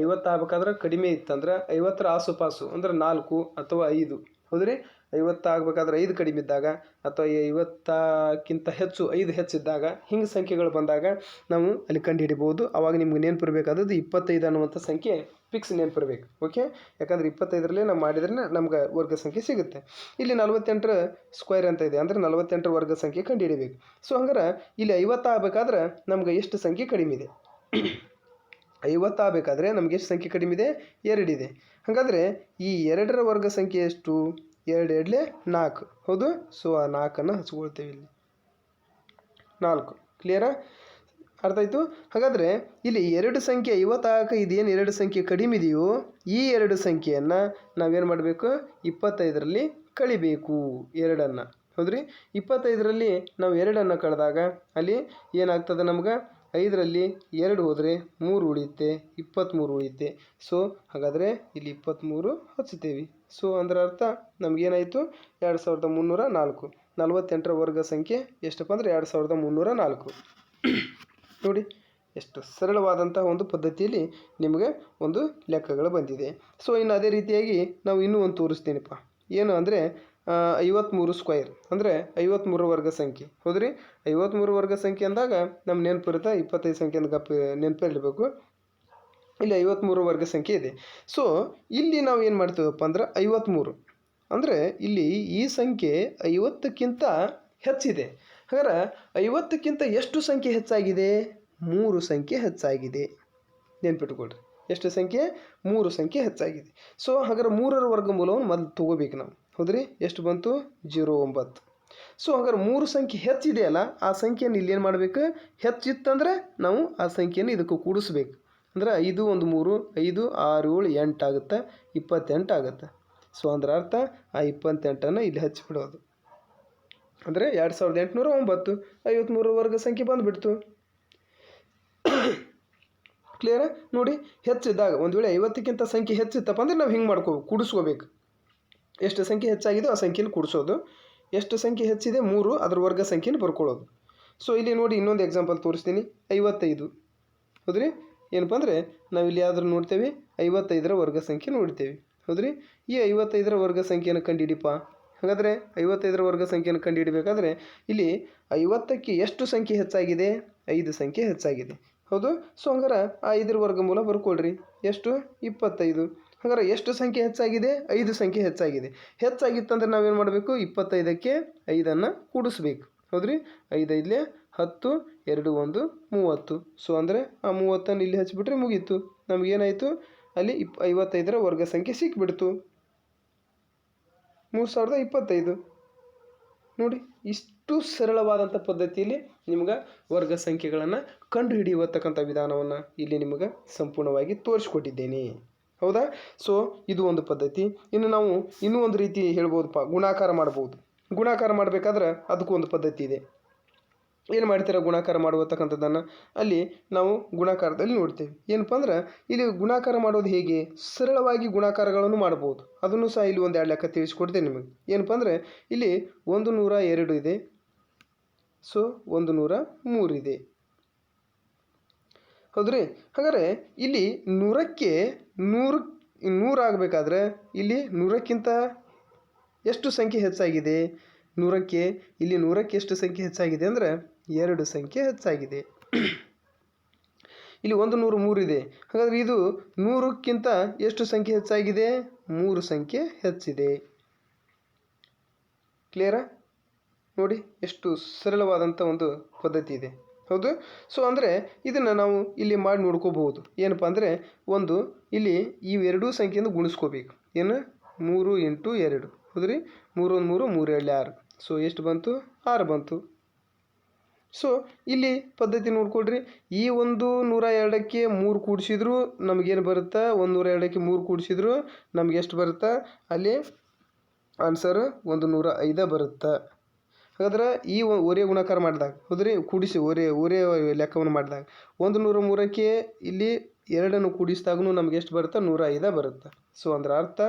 50 ಆಗಬೇಕಾದ್ರೆ ಕಡಿಮೆ ಇತ್ತಂದ್ರೆ 50ರ ಆಸುಪಾಸು ಅಂದ್ರೆ 4 ಅಥವಾ 5. ಹೌದ್ರಿ, 50 ಆಗಬೇಕಾದ್ರೆ 5 ಕಡಿಮೆ ಇದ್ದಾಗ ಅಥವಾ 50ಕ್ಕಿಂತ ಹೆಚ್ಚು 5 ಹೆಚ್ಚಿದ್ದಾಗ ಹಿಂಗೆ ಸಂಖ್ಯೆಗಳು ಬಂದಾಗ ನಾವು ಅಲ್ಲಿ ಕಂಡು ಹಿಡಿಬೋದು. ಆವಾಗ ನಿಮ್ಗೆ ನೆನಪಿರಬೇಕಾದದ್ದು 25 ಅನ್ನುವಂಥ ಸಂಖ್ಯೆ ಫಿಕ್ಸ್ ನೆನಪಿರ್ಬೇಕು. ಓಕೆ, ಯಾಕಂದ್ರೆ 25ರಲ್ಲೇ ನಾವು ಮಾಡಿದ್ರೆ ನಮ್ಗೆ ವರ್ಗ ಸಂಖ್ಯೆ ಸಿಗುತ್ತೆ. ಇಲ್ಲಿ 48ರ ಸ್ಕ್ವೇರ್ ಅಂತ ಇದೆ, ಅಂದರೆ 48ರ ವರ್ಗ ಸಂಖ್ಯೆ ಕಂಡು ಹಿಡಿಬೇಕು. ಸೊ ಹಂಗಾರೆ ಇಲ್ಲಿ 50 ಆಗಬೇಕಾದ್ರೆ ನಮ್ಗೆ ಎಷ್ಟು ಸಂಖ್ಯೆ ಕಡಿಮೆ ಇದೆ? 50 ಆಗಬೇಕಾದ್ರೆ ನಮ್ಗೆ ಎಷ್ಟು ಸಂಖ್ಯೆ ಕಡಿಮೆ ಇದೆ? 2 ಇದೆ. ಹಾಗಾದರೆ ಈ 2ರ ವರ್ಗ ಸಂಖ್ಯೆ ಎಷ್ಟು? 2 2 4. ಹೌದು, ಸೊ ಆ 4ಅನ್ನು ಹಚ್ಕೊಳ್ತೇವೆ ಇಲ್ಲಿ. 4 ಕ್ಲಿಯರಾ? ಅರ್ಥ ಆಯಿತು? ಹಾಗಾದರೆ ಇಲ್ಲಿ 2 ಸಂಖ್ಯೆ 50 ಆಗಕ್ಕೆ ಇದೇನು 2 ಸಂಖ್ಯೆ ಕಡಿಮೆ ಇದೆಯೋ ಈ 2 ಸಂಖ್ಯೆಯನ್ನು ನಾವೇನು ಮಾಡಬೇಕು? 25ರಲ್ಲಿ ಕಳಿಬೇಕು 2ಅನ್ನು. ಹೌದ್ರಿ, 25ರಲ್ಲಿ ನಾವು 2ಅನ್ನು ಕಳೆದಾಗ ಅಲ್ಲಿ ಏನಾಗ್ತದೆ ನಮ್ಗೆ? 5ರಲ್ಲಿ 2 ಹೋದರೆ 3 ಉಳಿಯುತ್ತೆ, 23 ಉಳಿಯುತ್ತೆ. ಸೊ ಹಾಗಾದರೆ ಇಲ್ಲಿ 23 ಹಚ್ಚುತ್ತೇವೆ. ಸೊ ಅದರ ಅರ್ಥ ನಮಗೇನಾಯಿತು? 2304. 48ರ ವರ್ಗ ಸಂಖ್ಯೆ ಎಷ್ಟಪ್ಪ ಅಂದರೆ 2304. ನೋಡಿ, ಎಷ್ಟು ಸರಳವಾದಂಥ ಒಂದು ಪದ್ಧತಿಯಲ್ಲಿ ನಿಮಗೆ ಒಂದು ಲೆಕ್ಕಗಳು ಬಂದಿದೆ. ಸೊ ಇನ್ನು ಅದೇ ರೀತಿಯಾಗಿ ನಾವು ಇನ್ನೂ ಒಂದು ತೋರಿಸ್ತೀನಿಪ್ಪ. ಏನು ಅಂದರೆ 53 ಸ್ಕ್ವೇರ್ ಅಂದರೆ 53 ವರ್ಗ ಸಂಖ್ಯೆ. ಹೌದ್ರಿ, 53 ವರ್ಗ ಸಂಖ್ಯೆ ಅಂದಾಗ ನಮ್ಮ ನೆನಪಿರುತ್ತೆ 25 ಸಂಖ್ಯೆ ಅಂತ ನೆನಪಿರಬೇಕು. ಇಲ್ಲಿ 53 ವರ್ಗ ಸಂಖ್ಯೆ ಇದೆ. ಸೊ ಇಲ್ಲಿ ನಾವು ಏನು ಮಾಡ್ತೀವಪ್ಪ ಅಂದ್ರೆ 53 ಅಂದರೆ ಇಲ್ಲಿ ಈ ಸಂಖ್ಯೆ 50ಕ್ಕಿಂತ ಹೆಚ್ಚಿದೆ. ಹಾಗಾದ್ರೆ 50ಕ್ಕಿಂತ ಎಷ್ಟು ಸಂಖ್ಯೆ ಹೆಚ್ಚಾಗಿದೆ? 3 ಸಂಖ್ಯೆ ಹೆಚ್ಚಾಗಿದೆ. ನೆನ್ಪಿಟ್ಕೊಳ್ರಿ, ಎಷ್ಟು ಸಂಖ್ಯೆ? 3 ಸಂಖ್ಯೆ ಹೆಚ್ಚಾಗಿದೆ. ಸೊ ಹಾಗಾದ್ರೆ 3ರ ವರ್ಗಮೂಲವನ್ನು ಮೊದಲು ತೊಗೋಬೇಕು ನಾವು. ಹೌದ್ರಿ, ಎಷ್ಟು ಬಂತು? 09. ಸೊ ಹಾಗಾದ್ರೆ 3 ಸಂಖ್ಯೆ ಹೆಚ್ಚಿದೆಯಲ್ಲ ಆ ಸಂಖ್ಯೆಯನ್ನು ಇಲ್ಲಿ ಏನು ಮಾಡಬೇಕು? ಹೆಚ್ಚಿತ್ತಂದರೆ ನಾವು ಆ ಸಂಖ್ಯೆಯನ್ನು ಇದಕ್ಕೆ ಕೂಡಿಸ್ಬೇಕು. ಅಂದರೆ 5 1 3 5 6 7 8 ಆಗುತ್ತೆ, 28 ಆಗುತ್ತೆ. ಸೊ ಅಂದ್ರೆ ಅರ್ಥ ಆ 28ಅನ್ನು ಇಲ್ಲಿ ಹಚ್ಚಿಬಿಡೋದು. ಅಂದರೆ 2809 53 ವರ್ಗ ಸಂಖ್ಯೆ ಬಂದುಬಿಡ್ತು. ಕ್ಲಿಯರಾ? ನೋಡಿ, ಹೆಚ್ಚಿದ್ದಾಗ ಒಂದು ವೇಳೆ 50ಕ್ಕಿಂತ ಸಂಖ್ಯೆ ಹೆಚ್ಚಿತ್ತಪ್ಪ ಅಂದರೆ ನಾವು ಹಿಂಗೆ ಮಾಡ್ಕೋಬೇಕು, ಕೂಡಿಸ್ಕೋಬೇಕು. ಎಷ್ಟು ಸಂಖ್ಯೆ ಹೆಚ್ಚಾಗಿದೆ ಆ ಸಂಖ್ಯೆನ ಕೂಡಿಸೋದು. ಎಷ್ಟು ಸಂಖ್ಯೆ ಹೆಚ್ಚಿದೆ 3 ಅದರ ವರ್ಗ ಸಂಖ್ಯೆನ ಬರ್ಕೊಳ್ಳೋದು. ಸೊ ಇಲ್ಲಿ ನೋಡಿ ಇನ್ನೊಂದು ಎಕ್ಸಾಂಪಲ್ ತೋರಿಸ್ತೀನಿ. 55. ಹೌದ್ರಿ, ಏನಪ್ಪ ಅಂದರೆ ನಾವಿಲ್ಲಿ ಯಾವ್ದಾದ್ರು ನೋಡ್ತೇವೆ 55ರ ವರ್ಗ ಸಂಖ್ಯೆ ನೋಡ್ತೇವೆ. ಹೌದ್ರಿ, ಈ 55ರ ವರ್ಗ ಸಂಖ್ಯೆಯನ್ನು ಕಂಡುಹಿಡಿಪ. ಹಾಗಾದರೆ 55ರ ವರ್ಗ ಸಂಖ್ಯೆಯನ್ನು ಕಂಡುಹಿಡಬೇಕಾದ್ರೆ ಇಲ್ಲಿ 50ಕ್ಕೆ ಎಷ್ಟು ಸಂಖ್ಯೆ ಹೆಚ್ಚಾಗಿದೆ? 5 ಸಂಖ್ಯೆ ಹೆಚ್ಚಾಗಿದೆ. ಹೌದು, ಸೊ ಹಂಗಾರೆ ಆ 5ರ ವರ್ಗಮೂಲ ಬರ್ಕೊಳ್ರಿ. ಎಷ್ಟು? 25. ಹಾಗಾದ್ರೆ ಎಷ್ಟು ಸಂಖ್ಯೆ ಹೆಚ್ಚಾಗಿದೆ? 5 ಸಂಖ್ಯೆ ಹೆಚ್ಚಾಗಿದೆ. ಹೆಚ್ಚಾಗಿತ್ತಂದ್ರೆ ನಾವೇನು ಮಾಡಬೇಕು? 25ಕ್ಕೆ 5ಅನ್ನು ಕೂಡಿಸ್ಬೇಕು. ಹೌದ್ರಿ, 5 5 10 2 1 30. ಸೊ ಅಂದರೆ ಆ 30ಅನ್ನು ಇಲ್ಲಿ ಹಚ್ಚಿಬಿಟ್ರೆ ಮುಗೀತು. ನಮಗೇನಾಯಿತು? ಅಲ್ಲಿ 55ರ ವರ್ಗ ಸಂಖ್ಯೆ ಸಿಕ್ಬಿಡ್ತು, 3025. ನೋಡಿ, ಇಷ್ಟು ಸರಳವಾದಂಥ ಪದ್ಧತಿಯಲ್ಲಿ ನಿಮ್ಗೆ ವರ್ಗ ಸಂಖ್ಯೆಗಳನ್ನು ಕಂಡು ಹಿಡಿಯತಕ್ಕಂಥ ವಿಧಾನವನ್ನು ಇಲ್ಲಿ ನಿಮಗೆ ಸಂಪೂರ್ಣವಾಗಿ ತೋರಿಸ್ಕೊಟ್ಟಿದ್ದೇನೆ. ಹೌದಾ? ಸೊ ಇದು ಒಂದು ಪದ್ಧತಿ. ಇನ್ನು ನಾವು ಇನ್ನೂ ಒಂದು ರೀತಿ ಹೇಳ್ಬೋದಪ್ಪ, ಗುಣಾಕಾರ ಮಾಡ್ಬೋದು. ಗುಣಾಕಾರ ಮಾಡಬೇಕಾದ್ರೆ ಅದಕ್ಕೂ ಒಂದು ಪದ್ಧತಿ ಇದೆ. ಏನು ಮಾಡ್ತೀರ ಗುಣಾಕಾರ ಮಾಡುವತಕ್ಕಂಥದ್ದನ್ನು ಅಲ್ಲಿ ನಾವು ಗುಣಾಕಾರದಲ್ಲಿ ನೋಡ್ತೇವೆ. ಏನಪ್ಪ ಅಂದ್ರೆ ಇಲ್ಲಿ ಗುಣಾಕಾರ ಮಾಡೋದು ಹೇಗೆ? ಸರಳವಾಗಿ ಗುಣಾಕಾರಗಳನ್ನು ಮಾಡ್ಬೋದು. ಅದನ್ನು ಸಹ ಇಲ್ಲಿ ಒಂದು 2 ಲೆಕ್ಕ ತಿಳಿಸ್ಕೊಡ್ತೇನೆ ನಿಮಗೆ. ಏನಪ್ಪ ಅಂದರೆ ಇಲ್ಲಿ 102 ಇದೆ. ಸೊ 103 ಇದೆ. ಹೌದ್ರಿ, ಹಾಗಾದರೆ ಇಲ್ಲಿ 100ಕ್ಕೆ 100 ಆಗಬೇಕಾದ್ರೆ ಇಲ್ಲಿ 100ಕ್ಕಿಂತ ಎಷ್ಟು ಸಂಖ್ಯೆ ಹೆಚ್ಚಾಗಿದೆ? 100ಕ್ಕೆ ಇಲ್ಲಿ 100ಕ್ಕೆ ಎಷ್ಟು ಸಂಖ್ಯೆ ಹೆಚ್ಚಾಗಿದೆ ಅಂದರೆ 2 ಸಂಖ್ಯೆ ಹೆಚ್ಚಾಗಿದೆ. ಇಲ್ಲಿ 103 ಇದೆ. ಹಾಗಾದರೆ ಇದು 100ಕ್ಕಿಂತ ಎಷ್ಟು ಸಂಖ್ಯೆ ಹೆಚ್ಚಾಗಿದೆ? 3 ಸಂಖ್ಯೆ ಹೆಚ್ಚಿದೆ. ಕ್ಲಿಯರಾ? ನೋಡಿ, ಎಷ್ಟು ಸರಳವಾದಂಥ ಒಂದು ಪದ್ಧತಿ ಇದೆ. ಹೌದು, ಸೊ ಅಂದರೆ ಇದನ್ನು ನಾವು ಇಲ್ಲಿ ಮಾಡಿ ನೋಡ್ಕೋಬಹುದು. ಏನಪ್ಪ ಅಂದರೆ ಒಂದು ಇಲ್ಲಿ ಈ 2 ಸಂಖ್ಯೆಯಿಂದ ಗುಣಿಸ್ಕೋಬೇಕು. ಏನು? 3 × 2. ಹೌದ್ರಿ, 3 1 3 3 2 6. ಸೊ ಎಷ್ಟು ಬಂತು? 6 ಬಂತು. ಸೊ ಇಲ್ಲಿ ಪದ್ಧತಿ ನೋಡ್ಕೊಳ್ರಿ. ಈ 102ಕ್ಕೆ 3 ಕೂಡಿಸಿದ್ರು ನಮಗೇನು ಬರುತ್ತೆ? 102ಕ್ಕೆ 3 ಕೂಡಿಸಿದ್ರು ನಮ್ಗೆ ಎಷ್ಟು ಬರುತ್ತೆ? ಅಲ್ಲಿ ಆನ್ಸರ್ 105 ಬರುತ್ತೆ. ಹಾಗಾದ್ರೆ ಈ ಓರೆ ಗುಣಾಕಾರ ಮಾಡಿದಾಗ ಹೌದ್ರಿ ಕೂಡಿಸಿ ಓರೆ ಲೆಕ್ಕವನ್ನು ಮಾಡಿದಾಗ 103ಕ್ಕೆ ಇಲ್ಲಿ 2 ಕೂಡಿಸಿದಾಗೂ ನಮ್ಗೆ ಎಷ್ಟು ಬರುತ್ತೆ 105 ಬರುತ್ತೆ. ಸೊ ಅದರ ಅರ್ಥ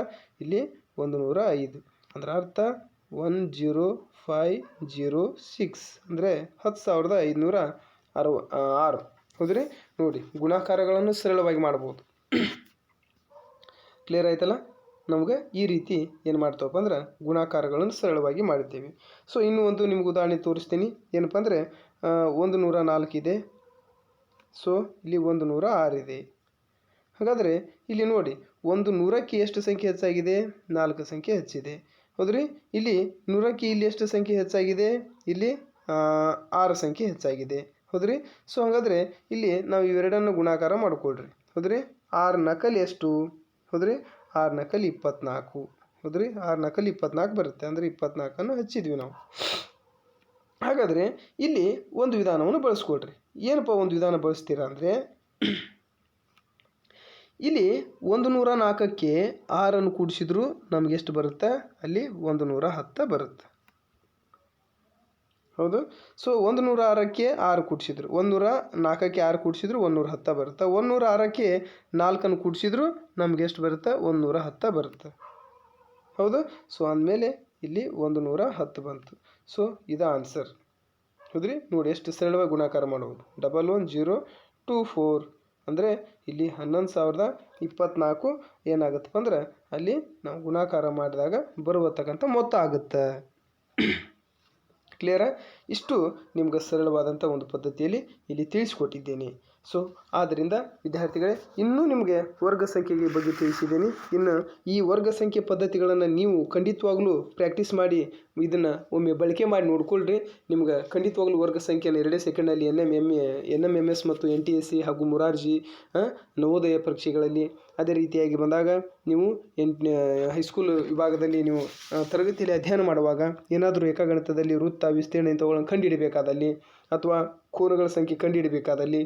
ಇಲ್ಲಿ 105 ಅದರ ಅರ್ಥ 10506 ಅಂದರೆ 10,506 ಹೌದ್ರಿ. ನೋಡಿ ಗುಣಾಕಾರಗಳನ್ನು ಸರಳವಾಗಿ ಮಾಡ್ಬೋದು. ಕ್ಲಿಯರ್ ಆಯ್ತಲ್ಲ. ನಮ್ಗೆ ಈ ರೀತಿ ಏನು ಮಾಡ್ತೇವಪ್ಪ ಅಂದ್ರೆ ಗುಣಾಕಾರಗಳನ್ನು ಸರಳವಾಗಿ ಮಾಡಿದ್ದೇವೆ. ಸೊ ಇನ್ನೂ ಒಂದು ನಿಮ್ಗೆ ಉದಾಹರಣೆ ತೋರಿಸ್ತೀನಿ. ಏನಪ್ಪ ಅಂದರೆ 104 ಇದೆ. ಸೊ ಇಲ್ಲಿ 106 ಇದೆ. ಹಾಗಾದರೆ ಇಲ್ಲಿ ನೋಡಿ 100ಕ್ಕೆ ಎಷ್ಟು ಸಂಖ್ಯೆ ಹೆಚ್ಚಾಗಿದೆ? 4 ಸಂಖ್ಯೆ ಹೆಚ್ಚಿದೆ. ಹೌದ್ರಿ. ಇಲ್ಲಿ 100ಕ್ಕೆ ಇಲ್ಲಿ ಎಷ್ಟು ಸಂಖ್ಯೆ ಹೆಚ್ಚಾಗಿದೆ? ಇಲ್ಲಿ 6 ಸಂಖ್ಯೆ ಹೆಚ್ಚಾಗಿದೆ. ಹೌದ್ರಿ. ಸೊ ಹಾಗಾದರೆ ಇಲ್ಲಿ ನಾವು ಇವೆರಡನ್ನು ಗುಣಾಕಾರ ಮಾಡಿಕೊಳ್ರಿ. ಹೌದ್ರಿ. 6 ನಕಲಿ ಎಷ್ಟು? ಹೌದ್ರಿ. 6 ನಕಲಿ 24. ಹೌದ್ರಿ. 6 ನಕಲಿ 24 ಬರುತ್ತೆ. ಅಂದರೆ 24ಅನ್ನು ಹಚ್ಚಿದ್ವಿ ನಾವು. ಹಾಗಾದರೆ ಇಲ್ಲಿ ಒಂದು ವಿಧಾನವನ್ನು ಬಳಸ್ಕೊಳ್ರಿ. ಏನಪ್ಪ ಒಂದು ವಿಧಾನ ಬಳಸ್ತೀರಾ ಅಂದರೆ ಇಲ್ಲಿ 104ಕ್ಕೆ 6ಅನ್ನು ಕೂಡಿಸಿದ್ರು ನಮ್ಗೆ ಎಷ್ಟು ಬರುತ್ತೆ? ಅಲ್ಲಿ 110 ಬರುತ್ತೆ. ಹೌದು. ಸೊ 106ಕ್ಕೆ 6 ಕೂಡಿಸಿದ್ರು 104ಕ್ಕೆ 6 ಕೂಡಿಸಿದ್ರು 110 ಬರುತ್ತೆ. 106ಕ್ಕೆ 4ಅನ್ನು ಕೂಡಿಸಿದ್ರು ನಮ್ಗೆ ಎಷ್ಟು ಬರುತ್ತೆ? 110 ಬರುತ್ತೆ. ಹೌದು. ಸೊ ಅಂದಮೇಲೆ ಇಲ್ಲಿ 110 ಬಂತು. ಸೊ ಇದು ಆನ್ಸರ್. ಹೌದ್ರಿ. ನೋಡಿ ಎಷ್ಟು ಸರಳವಾಗಿ ಗುಣಾಕಾರ ಮಾಡ್ಬೋದು. 11024 ಅಂದರೆ ಇಲ್ಲಿ 11,024 ಏನಾಗುತ್ತಪ್ಪ ಅಂದ್ರೆ ಅಲ್ಲಿ ನಾವು ಗುಣಾಕಾರ ಮಾಡಿದಾಗ ಬರುವತಕ್ಕಂಥ ಮೊತ್ತ ಆಗುತ್ತೆ. ಕ್ಲಿಯರಾ? ಇಷ್ಟು ನಿಮ್ಗೆ ಸರಳವಾದಂಥ ಒಂದು ಪದ್ಧತಿಯಲ್ಲಿ ಇಲ್ಲಿ ತಿಳಿಸ್ಕೊಟ್ಟಿದ್ದೇನೆ. ಸೊ ಆದ್ದರಿಂದ ವಿದ್ಯಾರ್ಥಿಗಳೇ ಇನ್ನೂ ನಿಮಗೆ ವರ್ಗ ಸಂಖ್ಯೆಗೆ ಬಗ್ಗೆ ತಿಳಿಸಿದ್ದೀನಿ. ಇನ್ನು ಈ ವರ್ಗ ಸಂಖ್ಯೆ ಪದ್ಧತಿಗಳನ್ನು ನೀವು ಖಂಡಿತವಾಗ್ಲೂ ಪ್ರಾಕ್ಟೀಸ್ ಮಾಡಿ ಇದನ್ನು ಒಮ್ಮೆ ಬಳಕೆ ಮಾಡಿ ನೋಡ್ಕೊಳ್ರಿ. ನಿಮ್ಗೆ ಖಂಡಿತವಾಗ್ಲೂ ವರ್ಗ ಸಂಖ್ಯೆಯನ್ನು 2 ಸೆಕೆಂಡಲ್ಲಿ NMMS ಮತ್ತು NTSC ಹಾಗೂ ಮುರಾರ್ಜಿ ನವೋದಯ ಪರೀಕ್ಷೆಗಳಲ್ಲಿ ಅದೇ ರೀತಿಯಾಗಿ ಬಂದಾಗ ನೀವು ಹೈಸ್ಕೂಲ್ ವಿಭಾಗದಲ್ಲಿ ನೀವು ತರಗತಿಯಲ್ಲಿ ಅಧ್ಯಯನ ಮಾಡುವಾಗ ಏನಾದರೂ ಏಕಗಣಿತದಲ್ಲಿ ವೃತ್ತ ವಿಸ್ತೀರ್ಣ ಇಂಥವುಗಳನ್ನು ಕಂಡುಹಿಡಬೇಕಾದಲ್ಲಿ ಅಥವಾ ಕೋನಗಳ ಸಂಖ್ಯೆ ಕಂಡುಹಿಡಬೇಕಾದಲ್ಲಿ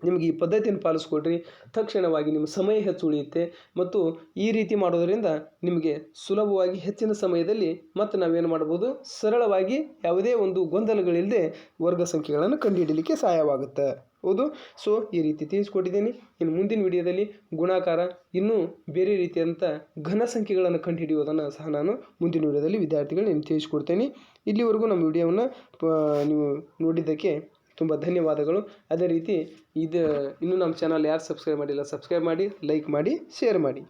ನಿಮಗೆ ಈ ಪದ್ಧತಿಯನ್ನು ಪಾಲಿಸ್ಕೊಳ್ರಿ. ತಕ್ಷಣವಾಗಿ ನಿಮ್ಮ ಸಮಯ ಹೆಚ್ಚು ಉಳಿಯುತ್ತೆ ಮತ್ತು ಈ ರೀತಿ ಮಾಡೋದರಿಂದ ನಿಮಗೆ ಸುಲಭವಾಗಿ ಹೆಚ್ಚಿನ ಸಮಯದಲ್ಲಿ ಮತ್ತು ನಾವೇನು ಮಾಡ್ಬೋದು? ಸರಳವಾಗಿ ಯಾವುದೇ ಒಂದು ಗೊಂದಲಗಳಿಲ್ಲದೆ ವರ್ಗ ಸಂಖ್ಯೆಗಳನ್ನು ಕಂಡುಹಿಡಲಿಕ್ಕೆ ಸಹಾಯವಾಗುತ್ತೆ. ಹೌದು. ಸೊ ಈ ರೀತಿ ತಿಳಿಸ್ಕೊಟ್ಟಿದ್ದೀನಿ. ಇನ್ನು ಮುಂದಿನ ವಿಡಿಯೋದಲ್ಲಿ ಗುಣಾಕಾರ ಇನ್ನೂ ಬೇರೆ ರೀತಿಯಂಥ ಘನ ಸಂಖ್ಯೆಗಳನ್ನು ಕಂಡುಹಿಡಿಯೋದನ್ನು ಸಹ ನಾನು ಮುಂದಿನ ವಿಡಿಯೋದಲ್ಲಿ ವಿದ್ಯಾರ್ಥಿಗಳು ನಿಮ್ಗೆ ತಿಳಿಸ್ಕೊಡ್ತೇನೆ. ಇಲ್ಲಿವರೆಗೂ ನಮ್ಮ ವಿಡಿಯೋವನ್ನು ನೀವು ನೋಡಿದ್ದಕ್ಕೆ ತುಂಬ ಧನ್ಯವಾದಗಳು. ಅದೇ ರೀತಿ ಇನ್ನೂ ನಮ್ಮ ಚಾನಲ್ ಯಾರು ಸಬ್ಸ್ಕ್ರೈಬ್ ಮಾಡಿಲ್ಲ ಸಬ್ಸ್ಕ್ರೈಬ್ ಮಾಡಿ, ಲೈಕ್ ಮಾಡಿ, ಶೇರ್ ಮಾಡಿ.